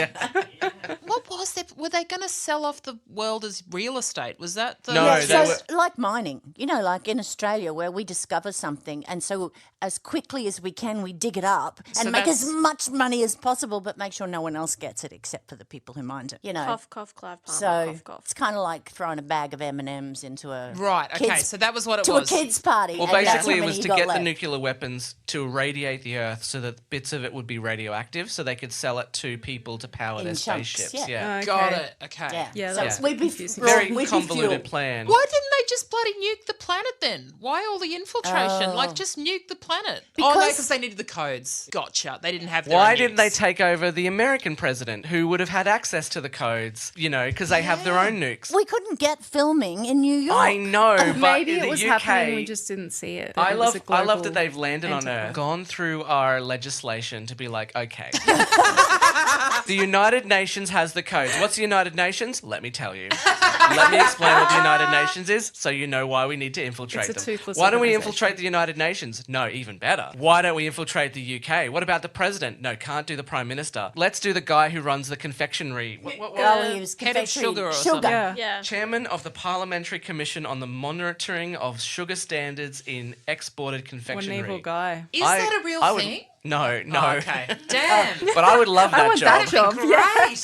What was that? Were they going to sell off the world as real estate? Was that the... No, Yeah, they so were- it's like mining, like in Australia where we discover something and so as quickly as we can we dig it up and So make as that's- much money as possible but make sure no one else gets it except for the people who mined it, Cough, cough, Clive Palmer, So cough, cough. it's kind of like throwing a bag of M&Ms into a Right, okay, kids- so that was what it to was. a kids party. Well, and that's basically, how it many was you to got get the left. nuclear weapons to irradiate the Earth so that bits of it would be radioactive so they could sell it to people to power In their chunks, spaceships. yeah. Yeah. Got it, okay. Yeah, Yeah, so that's we'd be confusing. Very we'd be convoluted fueled. plan. Why didn't they just bloody nuke the planet then? Why all the infiltration? Like, just nuke the planet. Oh, no, Because- because they needed the codes. Gotcha. They didn't have their Why own didn't they nukes. take over the American president who would have had access to the codes, because they have their own nukes? We couldn't get filming in New York. I know, but Maybe in it the was UK, happening, we just didn't see it. I It was love a global that they've landed on enterprise. Earth, gone through our legislation to be like, okay, the United Nations has the codes. What's the United Nations? Let me tell you. Let me explain what the United Nations is so you know why we need to infiltrate It's a them. toothless Why don't we organisation. infiltrate the United Nations? No, even better. Why don't we infiltrate the UK? What about the president? No, can't do the prime minister. Let's do the guy who runs the confectionery. What? Oh, he was Head of confectionery- sugar or something. Yeah. Yeah. Chairman of the Parliamentary Commission on the Monitoring of Sugar Standards in Exported One Confectionery. evil guy. Is that a real I would- thing? No. Oh, okay. Damn. But I would love that want job. that job. Great.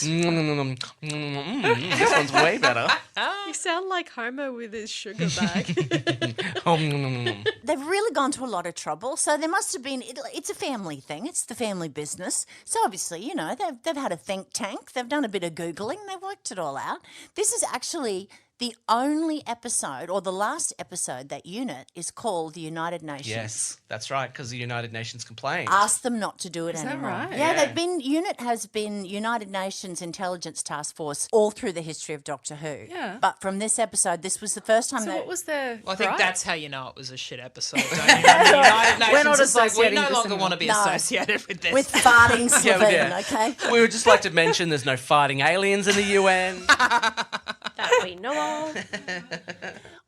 This one's way better. You sound like Homer with his sugar bag. They've really gone to a lot of trouble. So there must have been, it's a family thing. It's the family business. So obviously, they've had a think tank. They've done a bit of Googling. They've worked it all out. This is actually the only episode or the last episode that unit is called the United Nations. Yes, that's right, because the United Nations complained. Ask them not to do it that anymore. right? Yeah, unit has been United Nations Intelligence Task Force all through the history of Doctor Who. Yeah. But from this episode, this was the first time So they what was their Well, I think gripe? that's how you know it was a shit episode, don't you? The United Nations We're not is like, we associating no this longer anymore. want to be No. associated with this. with farting Slovene, yeah. okay? We would just like to mention there's no fighting aliens in the UN. that we know of.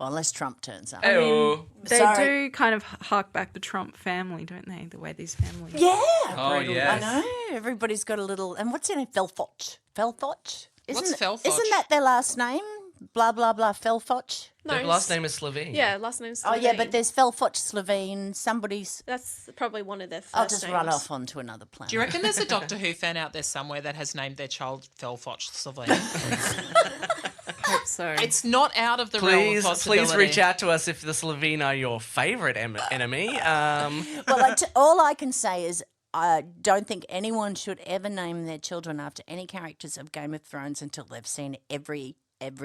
Well, unless Trump turns up. Oh, They Sorry. do kind of hark back the Trump family, don't they? The way these families. Yeah. Oh, yes. I know. Everybody's got a little. And what's her name? Felfoch. Felfoch? What's Felfoch? Isn't that their last name? Blah, blah, blah. Felfoch. No, their last name is Slovene. Yeah, last name's Oh, yeah, Slovene. but there's Felfoch Slovene. Somebody's. That's probably one of their first I'll just names. run off onto another planet. Do you reckon there's a Doctor Who fan out there somewhere that has named their child Felfoch Slovene? Hope so. It's not out of the realm of possibility. Please reach out to us if the Slovene are your favourite enemy. Well, all I can say is I don't think anyone should ever name their children after any characters of Game of Thrones until they've seen every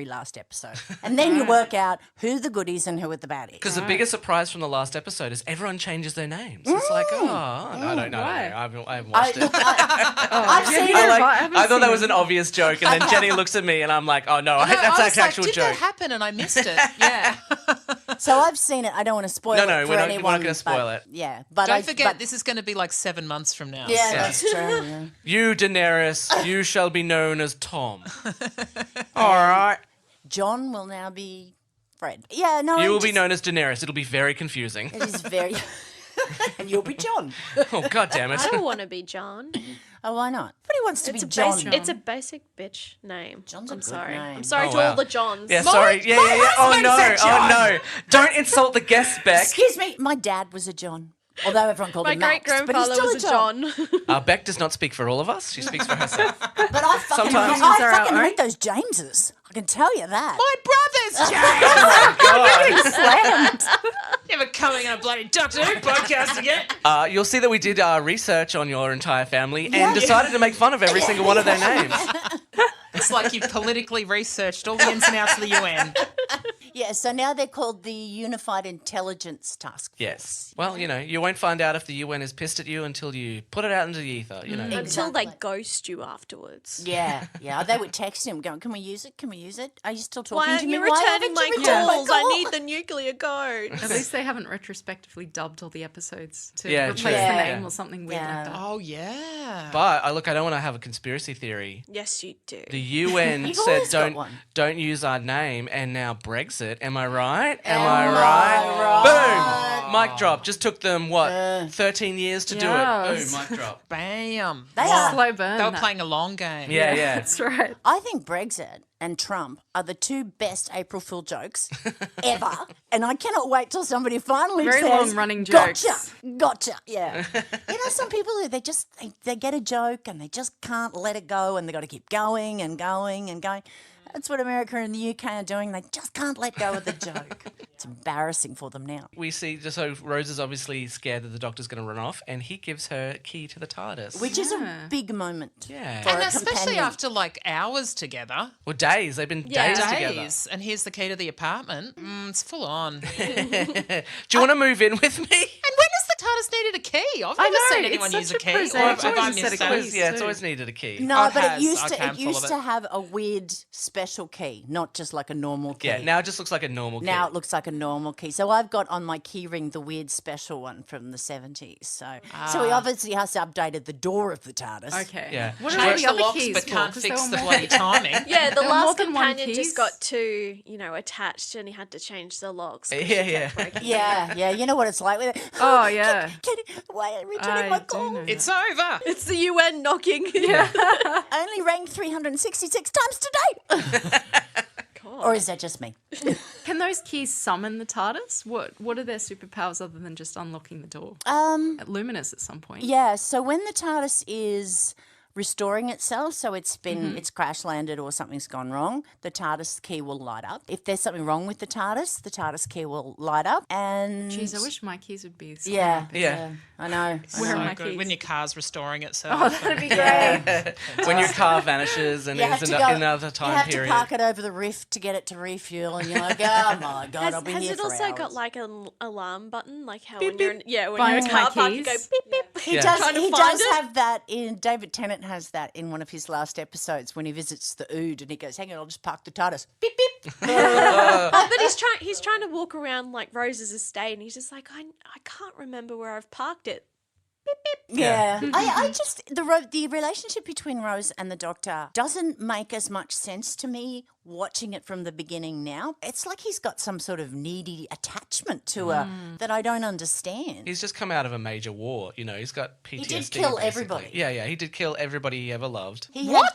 last episode. And then you work out who the goodies and who are the baddies. Because the biggest surprise from the last episode is everyone changes their names. It's like, I don't know. Why? I haven't watched it. I've seen I it. like- I haven't I thought that seen was an obvious joke, and then Jenny looks at me, and I'm like, oh no, that's I was actually like, actual did joke. that happen and I missed it? Yeah. So I've seen it. I don't want to spoil No, it for we're not anyone. gonna spoil but- it. Yeah, but Don't forget, but- this is going to be like 7 months from now. Yeah, so- that's true. Yeah. You, Daenerys, you shall be known as Tom. All right. John will now be Fred. Yeah, no. You I'm will be just- known as Daenerys. It'll be very confusing. It is very. And you'll be John. Oh, God damn it. I don't want to be John. Oh, why not? Everybody wants to It's be a John. basic. It's a basic bitch name. John's a I'm good sorry. name. I'm sorry Oh, to wow. all the Johns. Yeah, sorry. Yeah. Oh, no. Oh, no. Don't insult the guest, Beck. Excuse me, my dad was a John. Although everyone called My him great Max, but he's grandfather still was a John. Beck does not speak for all of us. She speaks for herself. But I fucking, Sometimes- I hate those Jameses. I can tell you that. My brother's James! God. Never coming on a bloody Doctor Who podcast again. You'll see that we did research on your entire family and decided to make fun of every single one of their names. It's like you've politically researched all the ins and outs of the UN. Yeah, so now they're called the Unified Intelligence Task Force. Yes. Well, you won't find out if the UN is pissed at you until you put it out into the ether, Until Exactly. they ghost you afterwards. Yeah. They would text him going, can we use it? Can we use it? Are you still talking Why aren't to me? you Why returning haven't my you returned calls? I call?" need the nuclear code. At least they haven't retrospectively dubbed all the episodes to Yeah, replace true. the Yeah. name or something weird Yeah. like that. Oh, yeah. But I don't want to have a conspiracy theory. Yes, you do. The UN You've said always got one. don't use our name, and now Brexit. Am I right? Am Am I I right? Boom! Mic drop. Just took them 13 years to do it. Yes. Boom! Mic drop. Bam. They are. Slow burn. They were that. playing a long game. Yeah. That's right. I think Brexit and Trump are the two best April Fool jokes ever. And I cannot wait till somebody finally Very says, long-running jokes. Gotcha. Yeah. Some people who they get a joke and they just can't let it go and they got to keep going and going and going. That's what America and the UK are doing. They just can't let go of the joke. It's embarrassing for them now. We see, so Rose is obviously scared that the Doctor's going to run off, and he gives her key to the TARDIS. Which is a big moment. Yeah. For And a especially companion. after like hours together. Well, days. They've been days together. Days. And here's the key to the apartment. It's full on. Do you want to move in with me? And when has the TARDIS needed a key? I've never know, seen it's anyone such use a a key. present. Or It's have I always a set missed of that? keys. Yeah, it's too. always needed a key. No, It but has. it used I to can it full used of to it. have a weird special key, not just like a normal key. Yeah, now it just looks like a normal key. Now it looks like a normal key. So I've got on my key ring the weird special one from the 70s. So he obviously has updated the door of the TARDIS. Okay. Yeah. What are Change the the other locks keys but for? can't 'Cause they fix were the more- bloody timing. Yeah, the There were more last than one companion keys. just got too, attached and he had to change the locks. 'cause she Yeah, kept yeah. breaking. Yeah. You know what it's like with it. Oh, yeah. Why returning my I do call? know. It's over. It's the UN knocking. Only rang 366 times today. Or is that just me? Can those keys summon the TARDIS? What are their superpowers other than just unlocking the door? Luminous at some point. Yeah, so when the TARDIS is restoring itself, so it's crash landed or something's gone wrong, the TARDIS key will light up. If there's something wrong with the TARDIS key will light up. And Jeez, I wish my keys would be. so yeah, big. Yeah. I know. Where So are my good. keys? When your car's restoring itself. Oh, that'd be great. When your car vanishes and You have is to in go- another You time have period. to park it over the rift to get it to refuel, and you're like, oh my god, I'll be Has here it for also got hours. like an alarm button, like how Beep, when you're in, beep. when you're Finds in a my car park, you go keys. beep beep. He Yeah. does. Trying to He find does it. have that in. David Tennant has that in one of his last episodes when he visits the Ood, and he goes, "Hang on, I'll just park the TARDIS." Beep beep. Oh, but he's trying to walk around like Rose's estate, and he's just like, I can't remember where I've parked it. Yeah, I just the relationship between Rose and the Doctor doesn't make as much sense to me watching it from the beginning now. It's like he's got some sort of needy attachment to her that I don't understand. He's just come out of a major war. He's got PTSD. He did kill basically. everybody. Yeah. He did kill everybody he ever loved. He had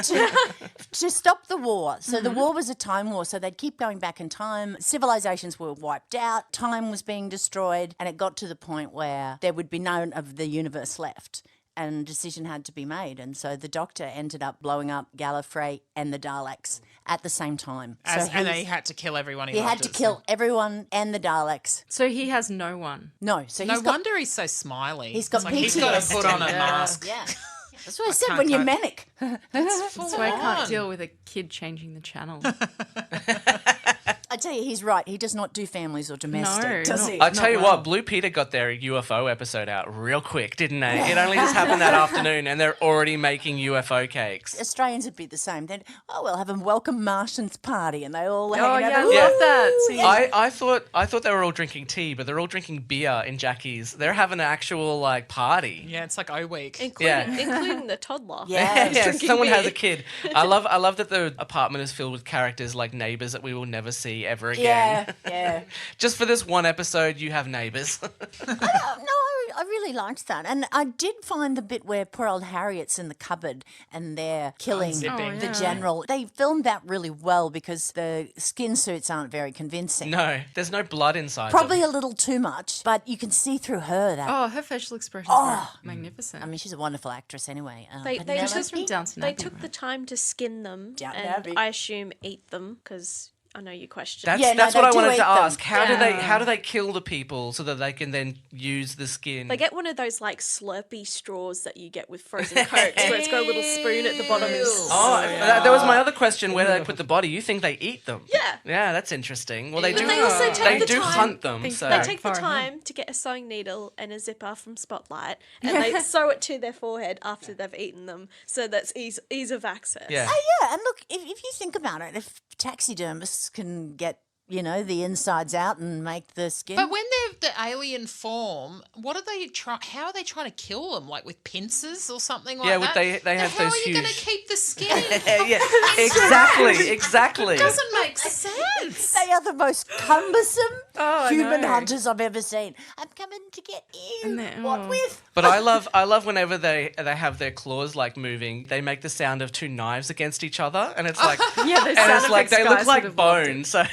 to stop the war. So the war was a time war. So they'd keep going back in time. Civilizations were wiped out. Time was being destroyed, and it got to the point where there would be none of the universe left. And a decision had to be made. And so the Doctor ended up blowing up Gallifrey and the Daleks at the same time. And he had to kill everyone he He loved. had to kill everyone and the Daleks. So he has no one. No, so No he's got... wonder he's so smiley. He's got It's like he's got to put on a PTSD. mask. Yeah. That's what I said can't when you're cope. manic. It's full So I can't on. deal with a kid changing the channel. I tell you, he's right. He does not do families or domestic, No, does not- he? I tell Not you well. what, Blue Peter got their UFO episode out real quick, didn't they? It only just happened that afternoon, and they're already making UFO cakes. Australians would be the same. Then, we'll have a welcome Martians party, and they all hang Oh out. yeah, I Ooh, love that. See, I thought they were all drinking tea, but they're all drinking beer in Jackie's. They're having an actual party. Yeah, it's like O week. Including the toddler. Yeah. Yeah, drinking someone beer. has a kid. I love that the apartment is filled with characters like neighbours that we will never see ever again. Yeah. Just for this one episode, you have neighbours. I really liked that. And I did find the bit where poor old Harriet's in the cupboard and they're killing Unzipping. the yeah. general. They filmed that really well because the skin suits aren't very convincing. No, there's no blood inside Probably them. a little too much, but you can see through her that. Oh, her facial expressions were magnificent. I mean, she's a wonderful actress anyway. They Penelope. She's from Downton They Abbey, took right? the time to skin them, Downton and Abbey. I assume eat them because I know you question. That's what I wanted to ask. How Yeah. do they kill the people so that they can then use the skin? They get one of those like Slurpee straws that you get with frozen Cokes, where it's got a little spoon at the bottom. That was my other question. Where do they put the body? You think they eat them? Yeah. Yeah, that's interesting. Well, they do. they also take the time- hunt them. So They take the Far time to get a sewing needle and a zipper from Spotlight, and they sew it to their forehead after they've eaten them, so that's ease of access. yeah. Oh, yeah, and look, if you think about it, if taxidermists can get, the insides out and make the skin. But when they're the alien form, what are they how are they trying to kill them? Like with pincers or something like that? they have how those are you going to huge- keep the skin? yeah, exactly. It doesn't make sense. They are the most cumbersome I human know. hunters I've ever seen. I'm coming to get you. And they're- What with? But I love whenever they have their claws like moving, they make the sound of two knives against each other, and it's like Yeah, those and sound it's like effects they guys look like would have loved it. bone, so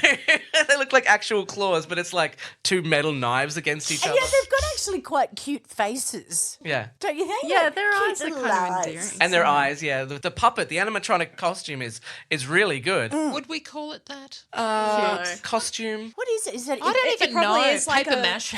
they look like actual claws, but it's like two metal knives against each And other. yet they've got actually quite cute faces. Yeah. Don't you think? Yeah, Like, their cute eyes are little kind of eyes. endearing. And their eyes, yeah. The puppet, the animatronic costume is really good. Would we call it that? Costume. What is it? Is it? I don't even probably know. is like Paper a- mache.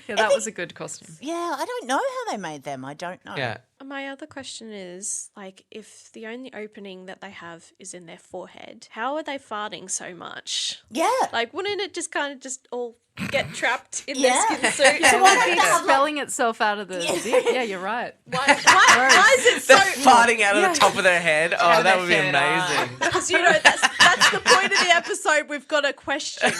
Yeah, that was a good costume. Yeah, I don't know how they made them. I don't know. Yeah. My other question is, like, if the only opening that they have is in their forehead, how are they farting so much? Yeah. Like, wouldn't it just kind of just all get trapped in Yeah. their skin suit? So why don't they It's have, like, expelling itself out of the zip. Yeah, you're right. Why is it so? They're farting out of the top of their head. Oh, Out of that their would be third eye. amazing. Because that's the point of the episode. We've got a question.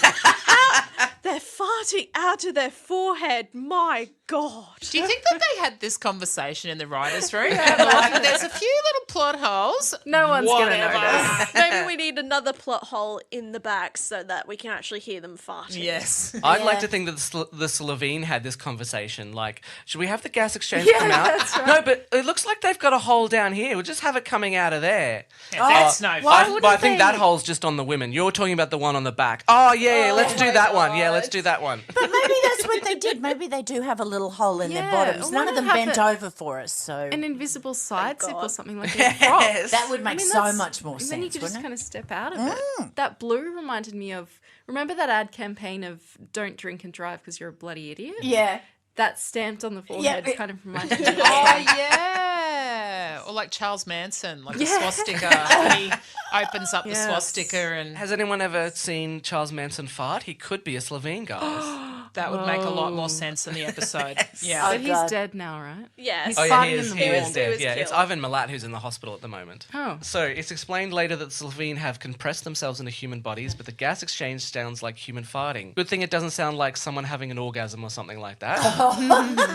They're farting out of their forehead. My God. Do you think that they had this conversation in the writers' room? And like, there's a few little plot holes. No one's going to Whatever. notice. Maybe we need another plot hole in the back so that we can actually hear them farting. Yes. I'd like Yeah. to think that the Slovene had this conversation. Like, should we have the gas exchange come out? that's right. No, but it looks like they've got a hole down here. We'll just have it coming out of there. That's no why fun. would- But I think they- that hole's just on the women. You're talking about the one on the back. Oh, yeah, let's do that one. Yeah, let's do that one. But maybe that's what they did. Maybe they do have a little hole in their Yeah, bottoms. I None of wonder them how bent the- over for us, so An invisible side zip or God. something like a prop. Yes. that would make I mean, so that's- much more sense. Then you could just wouldn't kind of step out of it. That blue reminded me of, remember that ad campaign of don't drink and drive because you're a bloody idiot? it? Yeah. That stamped on the forehead it- kind of reminded me of Oh, that. yeah. Or like Charles Manson, like a swastika. And he opens up the Yes. swastika and Has anyone ever seen Charles Manson fart? He could be a Slovene, guys. that would make a lot more sense in the episode. Yeah. But Oh, he's God. dead now, right? Yes. He's Oh, yeah, farting he in is, the he wall. is dead. was Yeah, it's killed. Ivan Milat who's in the hospital at the moment. Oh. So it's explained later that the Slovene have compressed themselves into human bodies, but the gas exchange sounds like human farting. Good thing it doesn't sound like someone having an orgasm or something like that.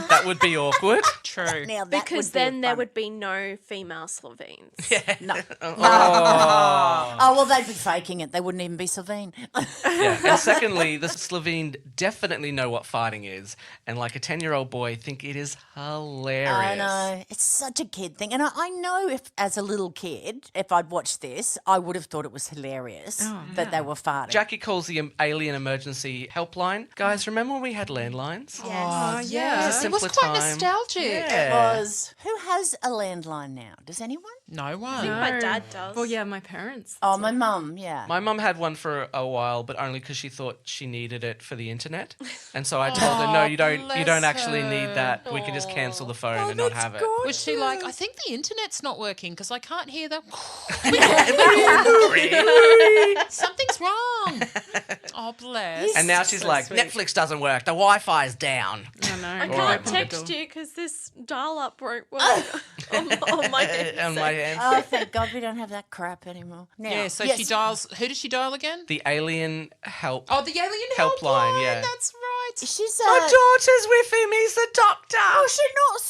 That would be awkward. True. Now that Because would be then there fun. would be no female Slovenes. No. Oh, well, they'd be faking it. They wouldn't even be Slovene. Yeah. And secondly, the Slovene definitely know what farting is, and like a 10-year-old boy, think it is hilarious. I know. It's such a kid thing. And I know if, as a little kid, if I'd watched this, I would have thought it was hilarious that they were farting. Jackie calls the alien emergency helpline. Guys, remember when we had landlines? Oh, yeah. It's a It was simpler quite time. nostalgic. Yeah. Was who has a landline now? Does anyone? No I one. think my dad does. Well, yeah, my parents. Oh, my mum. Yeah. My mum had one for a while, but only because she thought she needed it for the internet. And so I told her, no, you don't bless actually need her. that. We can just cancel the phone and not have it. Was she like, I think the internet's not working because I can't hear the. Something's wrong. Oh, bless. And now she's like, Netflix doesn't work. The Wi-Fi's down. I know. I can't text you because this dial-up won't work on my On my hand. Oh, thank God we don't have that crap anymore. Now, Yeah, so yes, she dials. Who does she dial again? The alien help. Oh, the alien Helpline, yeah. That's right. She's My daughter's with him. He's the doctor. Oh, she's not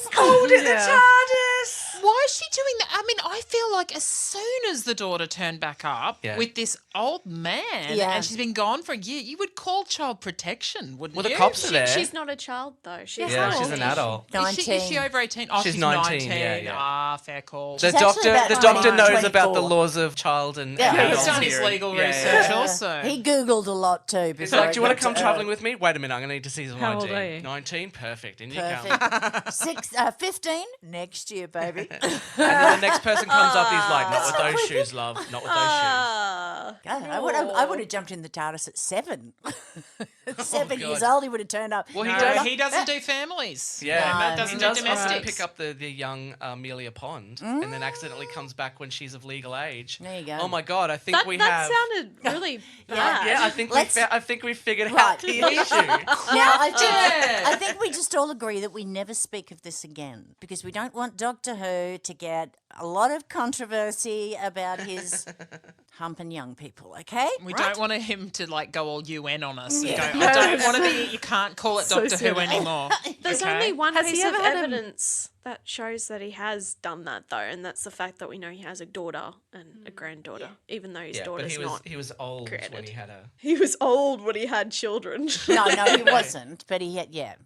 safe. Called it the Yeah. TARDIS. Why is she doing that? I mean, I feel like as soon as the daughter turned back up Yeah. with this old man Yeah. and she's been gone for a year, you would call child protection, wouldn't Well, the you? cops are there. She's not a child though. She's Yeah, how she's old an is she? adult. Is she over 18? Oh, She's she's 19, 19. yeah. Ah, fair call. The She's actually doctor, about the doctor 20, knows about the 24. laws of child and Yeah, He's adult done his hearing. legal Yeah, research yeah. also. He Googled a lot too. He's like, do you want to come travelling with me? Wait a minute, I'm going to need to see some How ID. old are you? 19? Perfect. In you come. Perfect. 15 next year, baby. And then the next person comes up, he's like, not with those shoes, love. Not with those shoes. God, I would have jumped in the TARDIS at 7. At 7 years God. old, he would have turned up. Well, No, he doesn't do families. Yeah, Matt he doesn't does do domestics. pick up the young Amelia Pond and then accidentally comes back when she's of legal age. There you go. Oh my God, I think That, we that have... sounded really bad. Yeah, I think we figured out the issue. Now, I think we just all agree that we never speak of this again because we don't want Doctor Who to get a lot of controversy about his humping young people, okay? We Right? don't want him to like go all UN on us and Yeah. go, I don't want to be, you can't call it So Doctor Who silly. anymore. There's Okay? only one Has he piece of ever had a- evidence that shows that he has done that, though, and that's the fact that we know he has a daughter and a granddaughter, even though his Yeah, but daughter's not. he was old created. when he had a... He was old when he had children. No, he wasn't, but he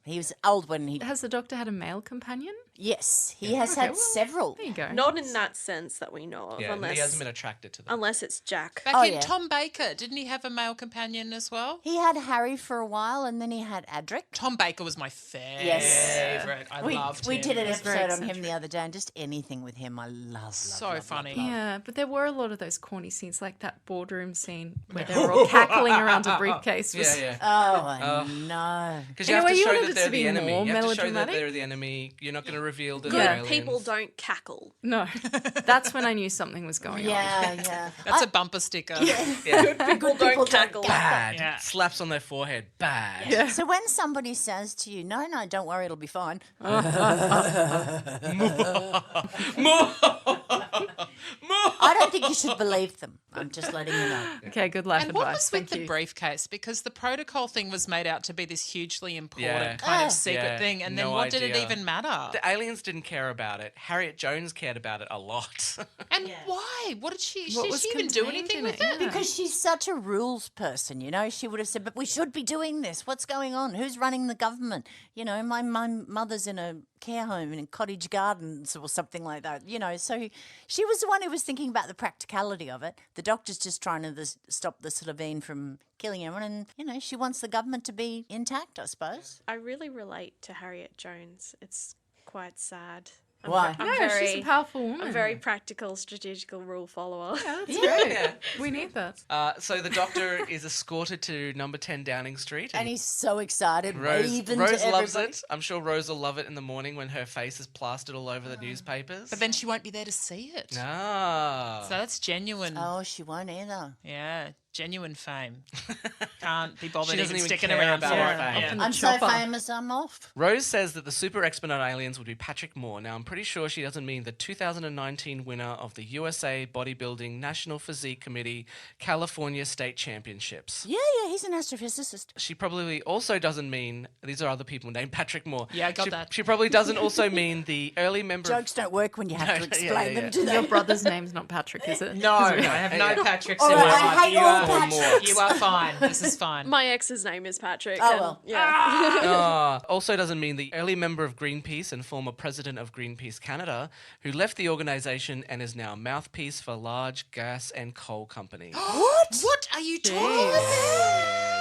was old when he... Has the Doctor had a male companion? Yes, he has had several. There you go. Not in that sense that we know of, Yeah, unless he hasn't been attracted to them. unless it's Jack. Back Oh, in yeah. Tom Baker, didn't he have a male companion as well? He had Harry for a while and then he had Adric. Tom Baker was my favorite. Yes. I We loved him. we did an He's very episode on him the other day and just anything with him I love. So funny. Yeah, but there were a lot of those corny scenes, like that boardroom scene where they were all cackling around a briefcase. Was, Yeah. Oh, I know. Because you have Anyway, to you show wanted that it they're to be the enemy. more You have to show that melodramatic? they're the enemy. You're not going to reveal that Good they're aliens. people don't cackle. No, that's when I knew something was going on. Yeah. That's a bumper sticker. Good people don't cackle. Bad. Yeah. Slaps on their forehead. Bad. So when somebody says to you, no, don't worry, it'll be fine. I don't think you should believe them. I'm just letting you know. Okay, good life And what advice. was with Thank the you. briefcase? Because the protocol thing was made out to be this hugely important Yeah. kind of secret Yeah, thing, and then no what did it idea. even matter? The aliens didn't care about it. Harriet Jones cared about it a lot. And why? What did she? What Did was she even do contained anything in with it? it? Yeah. Because she's such a rules person, she would have said, but we should be doing this. What's going on? Who's running the government? My mother's in a care home in Cottage Gardens or something like that, So she was the one who was thinking about the practicality of it. The doctor's just trying to stop the Slovene from killing everyone. And, she wants the government to be intact, I suppose. I really relate to Harriet Jones. It's quite sad. Why? I'm No, very, she's a powerful woman. I'm very practical, strategical rule follower. That's great. We need that. So the Doctor is escorted to number 10 Downing Street. And he's so excited, Rose waving loves to everybody. it. I'm sure Rose will love it in the morning when her face is plastered all over the newspapers. But then she won't be there to see it. Ah. So that's genuine. Oh, she won't either. Yeah, genuine fame. Can't be bothered She doesn't even even sticking care around about for her it. fame. Yeah. Often I'm the so chopper. famous, I'm off. Rose says that the super expert on aliens would be Patrick Moore. Now, I'm pretty sure she doesn't mean the 2019 winner of the USA Bodybuilding National Physique Committee California State Championships. Yeah, he's an astrophysicist. She probably also doesn't mean, these are other people named Patrick Moore. Yeah, I got she, that. She probably doesn't also mean the early member of... Jokes don't work when you have to No, explain yeah. them, do they? Your brother's name's not Patrick, is it? No, I have no Patricks All in right, my I life. hate You all are- Patricks. You are fine. This is fine. My ex's name is Patrick. Oh, and- well. Yeah. Also doesn't mean the early member of Greenpeace and former president of Greenpeace Canada, who left the organisation and is now a mouthpiece for large gas and coal companies. What are you talking about?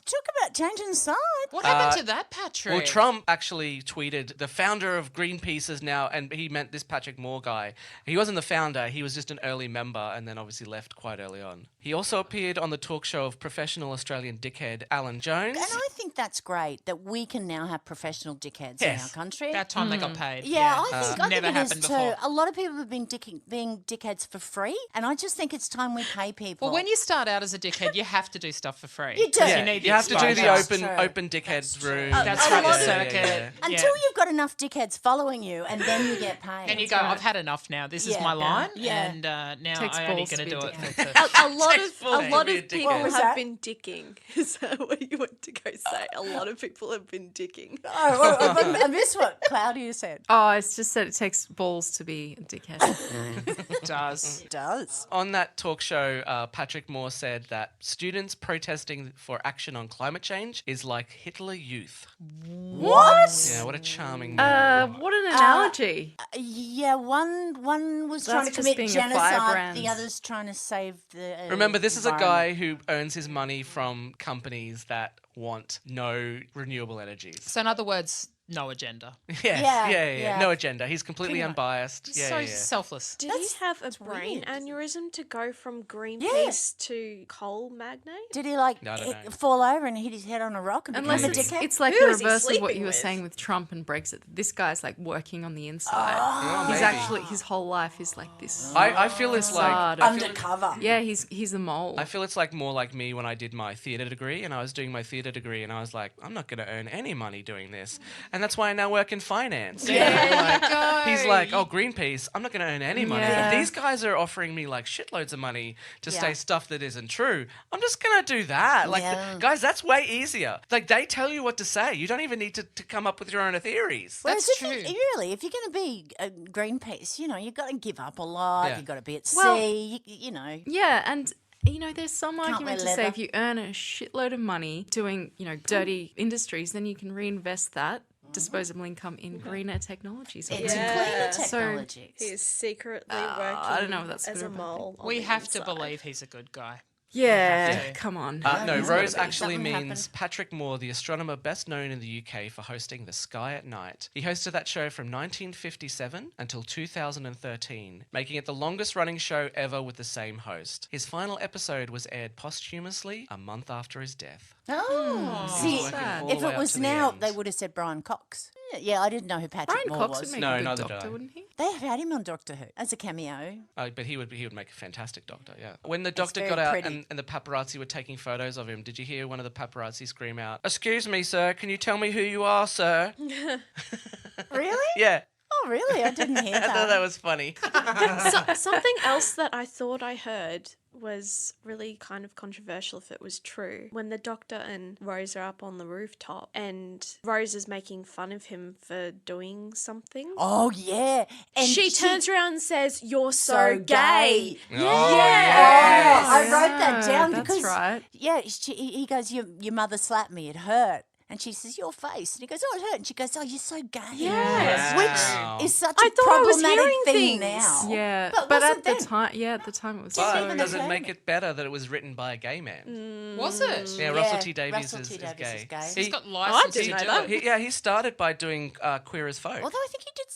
Talk about changing sides. What happened to that, Patrick? Well, Trump actually tweeted, the founder of Greenpeace is now, and he meant this Patrick Moore guy. He wasn't the founder, he was just an early member and then obviously left quite early on. He also appeared on the talk show of professional Australian dickhead Alan Jones. And I think that's great that we can now have professional dickheads in our country. About time they got paid. Yeah, I think never it is happened too. before. A lot of people have been being dickheads for free, and I just think it's time we pay people. Well, when you start out as a dickhead, you have to do stuff for free. You do. 'Cause Yeah, You need the you have to do the exposure. open dickheads room. That's A right, the lot of- circuit. Until you've got enough dickheads following you, and then you get paid. And you go, I've had enough now. This is Yeah. my line. Yeah. And now Takes I'm only balls to going to be do a it. dickhead. for- A lot be a of dickhead. people What was have that? been dicking. Is that what you want to go say? A lot of people have been dicking. I missed what Claudia said. Oh, it's just that it takes balls to be a dickhead. It does. It does. On that talk show, Patrick Moore said that students protesting for action on climate change is like Hitler Youth. What? Yeah, what a charming man. What an analogy. Yeah, one was trying to That's just commit being a genocide. firebrand. The other's trying to save the. Remember, this is a environment. guy who earns his money from companies that want no renewable energies. So in other words, no agenda. Yeah. No agenda. He's completely Pretty much. unbiased. He's so selfless. Did he have a brain weird. aneurysm to go from Greenpeace to coal magnate? Did he like I don't know. fall over and hit his head on a rock and Unless become a it's, dickhead? it's like Who the is he reverse of what sleeping you were with? saying with Trump and Brexit. This guy's like working on the inside. Oh, He's maybe. actually, his whole life is like this. I feel it's like... facade of- Undercover. Yeah, he's a mole. I feel it's like more like me when I did my theatre degree, and I was doing my theatre degree, and I was like, I'm not going to earn any money doing this, and that's why I now work in finance. He's like, oh, Greenpeace, I'm not going to earn any money. Yeah. If these guys are offering me like shitloads of money to Yeah. say stuff that isn't true, I'm just going to do that. Like, Yeah. guys, that's way easier. Like, they tell you what to say. You don't even need to come up with your own theories. Whereas That's if true. really, if you're going to be a Greenpeace, you've got to give up a lot. Yeah. You've got to be at Well, sea. You know. Yeah, and there's some Can't argument to wear say leather. if you earn a shitload of money doing, dirty industries, then you can reinvest that disposable income in greener technologies. It's obviously. cleaner So- technologies. He is secretly working I don't know if that's as good a or bad. mole. on We the have to inside. believe he's a good guy. Yeah, Yeah. come on. No, There's Rose gotta be actually something means happen. Patrick Moore, the astronomer best known in the UK for hosting The Sky at Night. He hosted that show from 1957 until 2013, making it the longest running show ever with the same host. His final episode was aired posthumously a month after his death. Oh, see, working all if the way it up was to the now, end. they would have said Brian Cox. Yeah, I didn't know who Patrick Brian Moore Cox was. would make No, a good neither did doctor, I. wouldn't he? They have had him on Doctor Who as a cameo. But he would make a fantastic doctor, yeah. When the doctor very got out pretty. and the paparazzi were taking photos of him, did you hear one of the paparazzi scream out, "Excuse me, sir, can you tell me who you are, sir?" Really? Yeah, Oh, really? I didn't hear I thought that that. was funny. Something else that I thought I heard was really kind of controversial if it was true. When the doctor and Rose are up on the rooftop and Rose is making fun of him for doing something. Oh, yeah. And she turns around and says, "You're so, So gay." gay. Oh, Oh, I wrote that Yeah, down that's because right. yeah, he goes, your mother slapped me, it hurt. And she says, "Your face." And he goes, "Oh, it hurt." And she goes, "Oh, you're so gay." Yes. Wow. Which is such I a thought I was problematic hearing thing things. now. Yeah, But but wasn't at the then. time it was Didn't But even does it occur make to me. it better that it was written by a gay man? Was it? Yeah, Russell Yeah, T Davies Russell is T. Davies gay. is gay. He's He- got license didn't to know do that. it. he started by doing Queer as Folk. Although I think he did.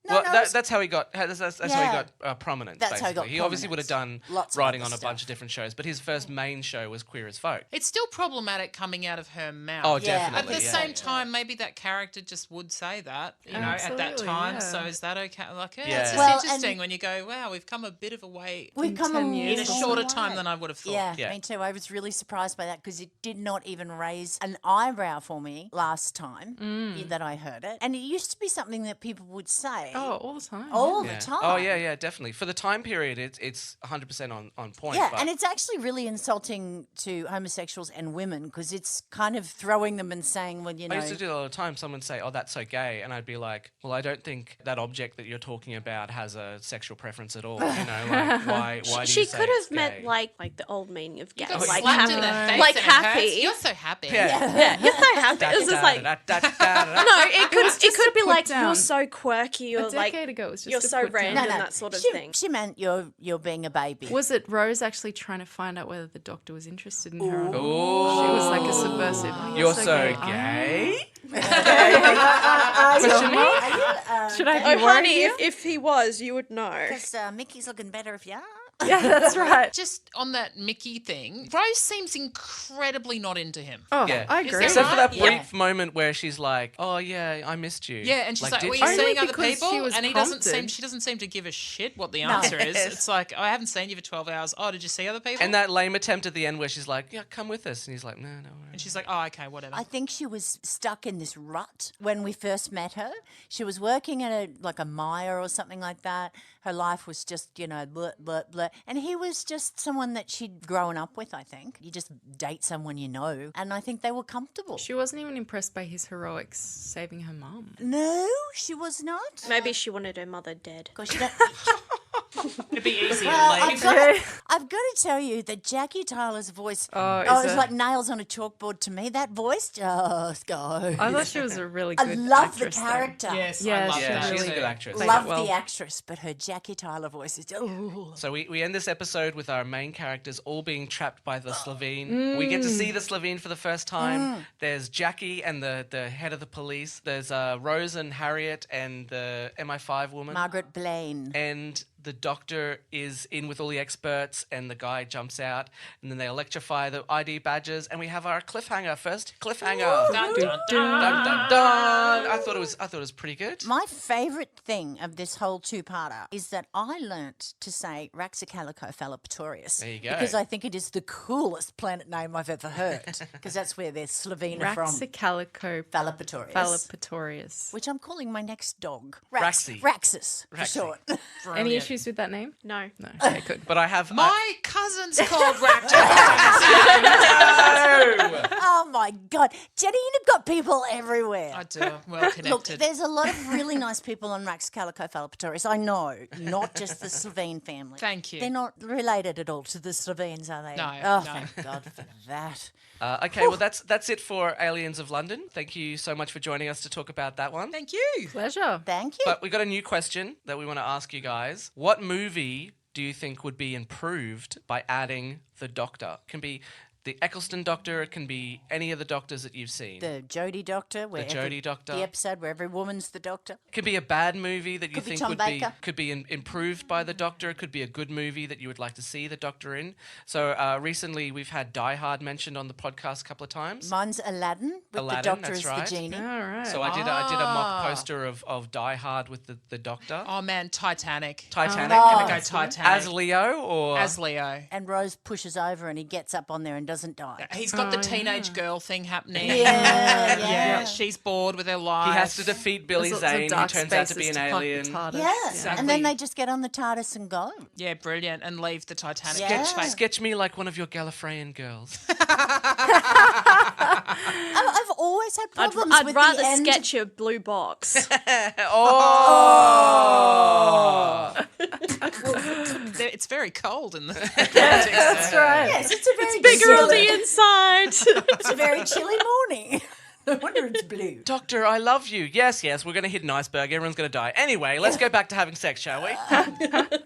Well, it was- that's how he got. That's how he Yeah. got prominence. That's basically. how he got He obviously would have done prominence. Lots of writing other on a bunch stuff. of different shows, but his first main show was Queer as Folk. It's still problematic coming out of her mouth. Oh, Yeah. definitely. At the yeah. same time, maybe that character just would say that, at that Absolutely, time. yeah. So is that okay? Like, yeah, Yeah. it's just Well, and- interesting when you go, wow, we've come a bit of a way We've come 10 a years in a or shorter long time way. than I would have thought. Yeah, Yeah. me too. I was really surprised by that because it did not even raise an eyebrow for me last time that I heard it. And it used to be something that people would say Oh, all the time. all Yeah. the time. Oh yeah, definitely. For the time period, it's 100% on point. Yeah, but and it's actually really insulting to homosexuals and women because it's kind of throwing them and saying, well, you know. I used to do it all the time. Someone would say, "Oh, that's so gay," and I'd be like, "Well, I don't think that object that you're talking about has a sexual preference at all. You know, like why do She you say could it's have meant gay? like the old meaning of gay, Got like slapped in happy, the face like and it hurts. happy. You're so happy. Yeah. Yeah, you're so happy. It was just like no, it could be put like down. you're so quirky or A like decade ago, it was just you're a so put down. random, that sort of thing. She meant you're being a baby. Was it Rose actually trying to find out whether the doctor was interested in her? Ooh. She was like a subversive. Oh, You're so Oh. gay. Question mark? Should I be Oh, worried honey, here? if he was, you would know. Because Mickey's looking better if you are. Yeah, that's right. Just on that Mickey thing, Rose seems incredibly not into him. Oh, Yeah. I Is agree. that Except for that right? brief moment where she's like, "Oh yeah, I missed you." Yeah, and she's like, did "Were you?" you Only seeing other because people?" she was And prompted. she doesn't seem to give a shit what the answer is. Yes. It's like, "Oh, I haven't seen you for 12 hours. Oh, did you see other people?" And that lame attempt at the end where she's like, "Yeah, come with us," and he's like, "No, no." And she's like, "Oh, okay, whatever." I think she was stuck in this rut when we first met her. She was working at a Myer or something like that. Her life was just, blah, blah, blah. And he was just someone that she'd grown up with, I think. You just date someone you know. And I think they were comfortable. She wasn't even impressed by his heroics saving her mum. No, she was not. Maybe she wanted her mother dead. Because she don't... It'd be easy to Well, leave. I've got to tell you that Jackie Tyler's voice, is it's it? like nails on a chalkboard to me. That voice just goes. I thought she was a really I good love actress, the though. character. Yes, Yeah, I love she that. she's really a good actress. played Love it well. the actress, but her Jackie Tyler voice is. Ooh. So we end this episode with our main characters all being trapped by the Slovene. We get to see the Slovene for the first time. There's Jackie and the head of the police. There's Rose and Harriet and the MI5 woman. Margaret Blaine. And the doctor is in with all the experts, and the guy jumps out, and then they electrify the ID badges, and we have our cliffhanger. First cliffhanger. Dun, dun, dun. Dun, dun, dun. I thought it was pretty good. My favourite thing of this whole two-parter is that I learnt to say Raxicalicophalopatorius. There you go. Because I think it is the coolest planet name I've ever heard. Because that's where they're Slovene are from. Raxicalicophalopatorius. Phalopatorius. Which I'm calling my next dog. Raxi. Raxus, for Raxi. short. Any Brilliant. issues with that name? No. No. Okay, good. But I have My cousin's called Raptor. Oh my God. Jenny, you've got people everywhere. I do. Well connected. Look, there's a lot of really nice people on Raxicalicophalopatorius. I know, not just the Slovene family. Thank you. They're not related at all to the Slovenes, are they? No, Oh, no. thank God for that. okay, well that's it for Aliens of London. Thank you so much for joining us to talk about that one. Thank you. Pleasure. Thank you. But we got a new question that we want to ask you guys. What movie do you think would be improved by adding the Doctor? It can be the Eccleston Doctor. It can be any of the Doctors that you've seen. The Jodie Doctor. Where Jodie Doctor. The episode where every woman's the Doctor. It could be a bad movie that you Could be think Tom would Baker. could be improved by the Doctor. It could be a good movie that you would like to see the Doctor in. So recently we've had Die Hard mentioned on the podcast a couple of times. Mine's Aladdin, with Aladdin, the Doctor that's as right. the genie. All right. So I did a mock poster of Die Hard with the Doctor. Oh man, Titanic. Titanic. Gonna go that's Titanic. As Leo or As Leo. And Rose pushes over and he gets up on there and doesn't die. He's got the teenage girl thing happening. Yeah. She's bored with her life. he has to defeat Billy There's lots of Zane, who dark turns out to be spaces an haunt the alien. TARDIS. Yeah. Exactly. And then they just get on the TARDIS and go. Yeah, brilliant. And leave the Titanic. Yeah. Sketch me like one of your Gallifreyan girls. I've always had problems I'd with rather the end. sketch a blue box. Oh! It's very cold in the That's right. Yes, it's a very Bigger on chilly- the inside. It's a very chilly morning. No wonder it's blue. Doctor, I love you. Yes, we're going to hit an iceberg. Everyone's going to die. Anyway, let's go back to having sex, shall we?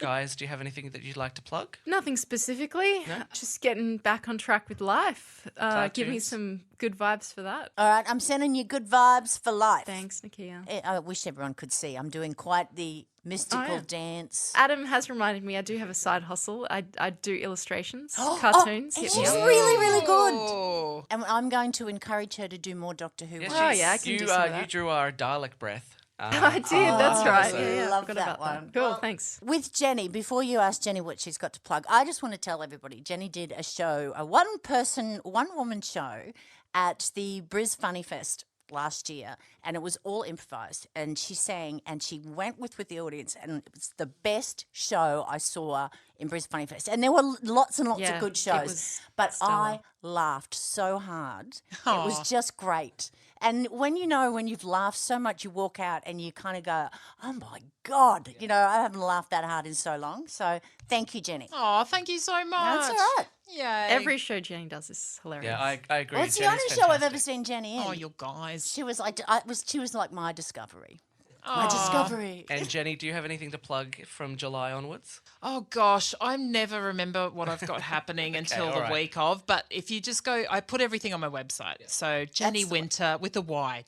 Guys, do you have anything that you'd like to plug? Nothing specifically. Just getting back on track with life. Give me iTunes. some good vibes for that. All right, I'm sending you good vibes for life. Thanks, Nicchia. I wish everyone could see. I'm doing quite the mystical dance. Adam has reminded me I do have a side hustle. I do illustrations, cartoons. And Hit she's me up. really, really good. Oh. And I'm going to encourage her to do more Doctor Who. Yes, work. Oh, yeah, I can do some of you that. drew our Dalek breath. I did, that's right. so- Yeah, Love forgot that about one. that. Cool, thanks. With Jenny, before you ask Jenny what she's got to plug, I just want to tell everybody Jenny did a show, a one-woman show at the Bris Funny Fest last year, and it was all improvised, and she sang and she went with the audience, and it was the best show I saw in Bris Funny Fest. And there were lots and lots Yeah, of good it shows, was but stellar. I laughed so hard. It was just great. And when you've laughed so much, you walk out and you kind of go, oh my God, I haven't laughed that hard in so long. So thank you, Jenny. Oh, thank you so much. That's all right. Yay. Every show Jenny does is hilarious. Yeah, I agree. Well, it's the Jenny's only show I've ever fantastic. seen Jenny in. Oh, you guys. She was like, she was like my discovery. My discovery. And Jenny, do you have anything to plug from July onwards? Oh gosh, I never remember what I've got happening until all the right. week of. But if you just go, I put everything on my website. So Jenny Excellent. Wynter with a Y,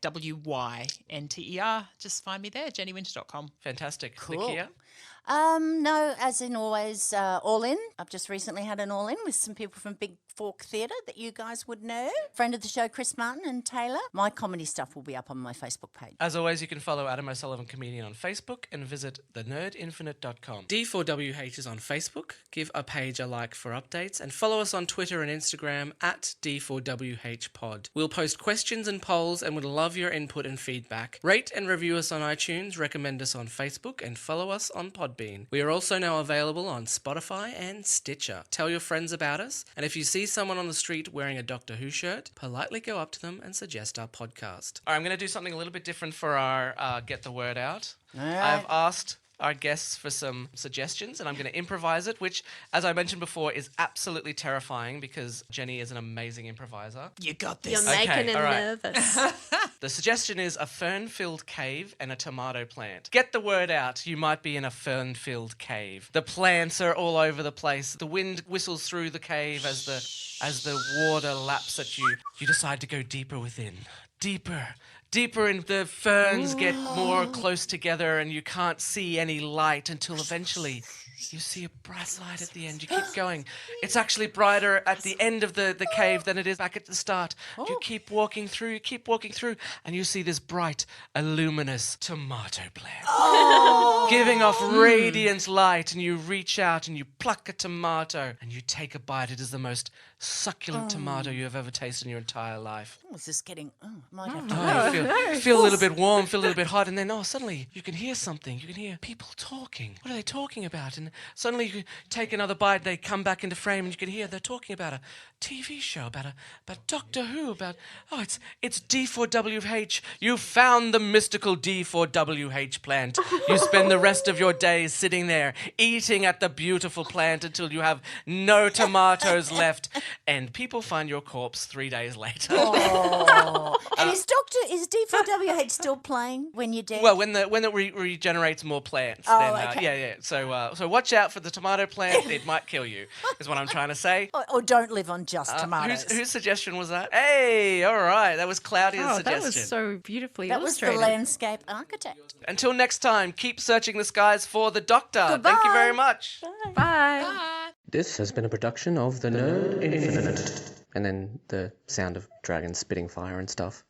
WYNTER. Just find me there, jennywynter.com. Fantastic. Cool. Nicchia? No, as in always, All In. I've just recently had an All In with some people from Big Fork Theatre that you guys would know. Friend of the show, Chris Martin and Taylor. My comedy stuff will be up on my Facebook page. As always, you can follow Adam O'Sullivan Comedian on Facebook and visit thenerdinfinite.com. D4WH is on Facebook. Give a page a like for updates and follow us on Twitter and Instagram at D4WHpod. We'll post questions and polls and would love your input and feedback. Rate and review us on iTunes, recommend us on Facebook and follow us on Podbean. We are also now available on Spotify and Stitcher. Tell your friends about us, and if you see someone on the street wearing a Doctor Who shirt, politely go up to them and suggest our podcast. All right, I'm going to do something a little bit different for our Get the Word Out. All right. I've asked our guests for some suggestions, and I'm going to improvise it, which, as I mentioned before, is absolutely terrifying because Jenny is an amazing improviser. You got this. You're making him all right. nervous. The suggestion is a fern-filled cave and a tomato plant. Get the word out. You might be in a fern-filled cave. The plants are all over the place. The wind whistles through the cave as the water laps at you. You decide to go deeper within. Deeper, and the ferns get more close together, and you can't see any light until eventually you see a bright light at the end. You keep going. It's actually brighter at the end of the cave than it is back at the start. You keep walking through, and you see this bright, luminous tomato plant. Giving off radiant light, and you reach out and you pluck a tomato and you take a bite. It is the most succulent tomato you have ever tasted in your entire life. It's just getting... might have to... Feel a little bit warm, feel a little bit hot, and then suddenly you can hear something. You can hear people talking. What are they talking about? And suddenly you take another bite, they come back into frame, and you can hear they're talking about a TV show, about Doctor Who, about it's D4WH. You found the mystical D4WH plant. You spend the rest of your days sitting there eating at the beautiful plant until you have no tomatoes left, and people find your corpse 3 days later. And is D4WH still playing when you're dead? Well, when it regenerates more plants, okay. So watch out for the tomato plant. It might kill you, is what I'm trying to say. Or don't live on just tomatoes. Whose suggestion was that? Hey, all right, that was Claudia's suggestion. That was so beautifully that was the illustrated. landscape architect. Until next time, keep searching the skies for the Doctor. Goodbye. Thank you very much. Bye. This has been a production of The Nerd Infinite. And then the sound of dragons spitting fire and stuff.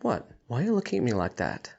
What? Why are you looking at me like that?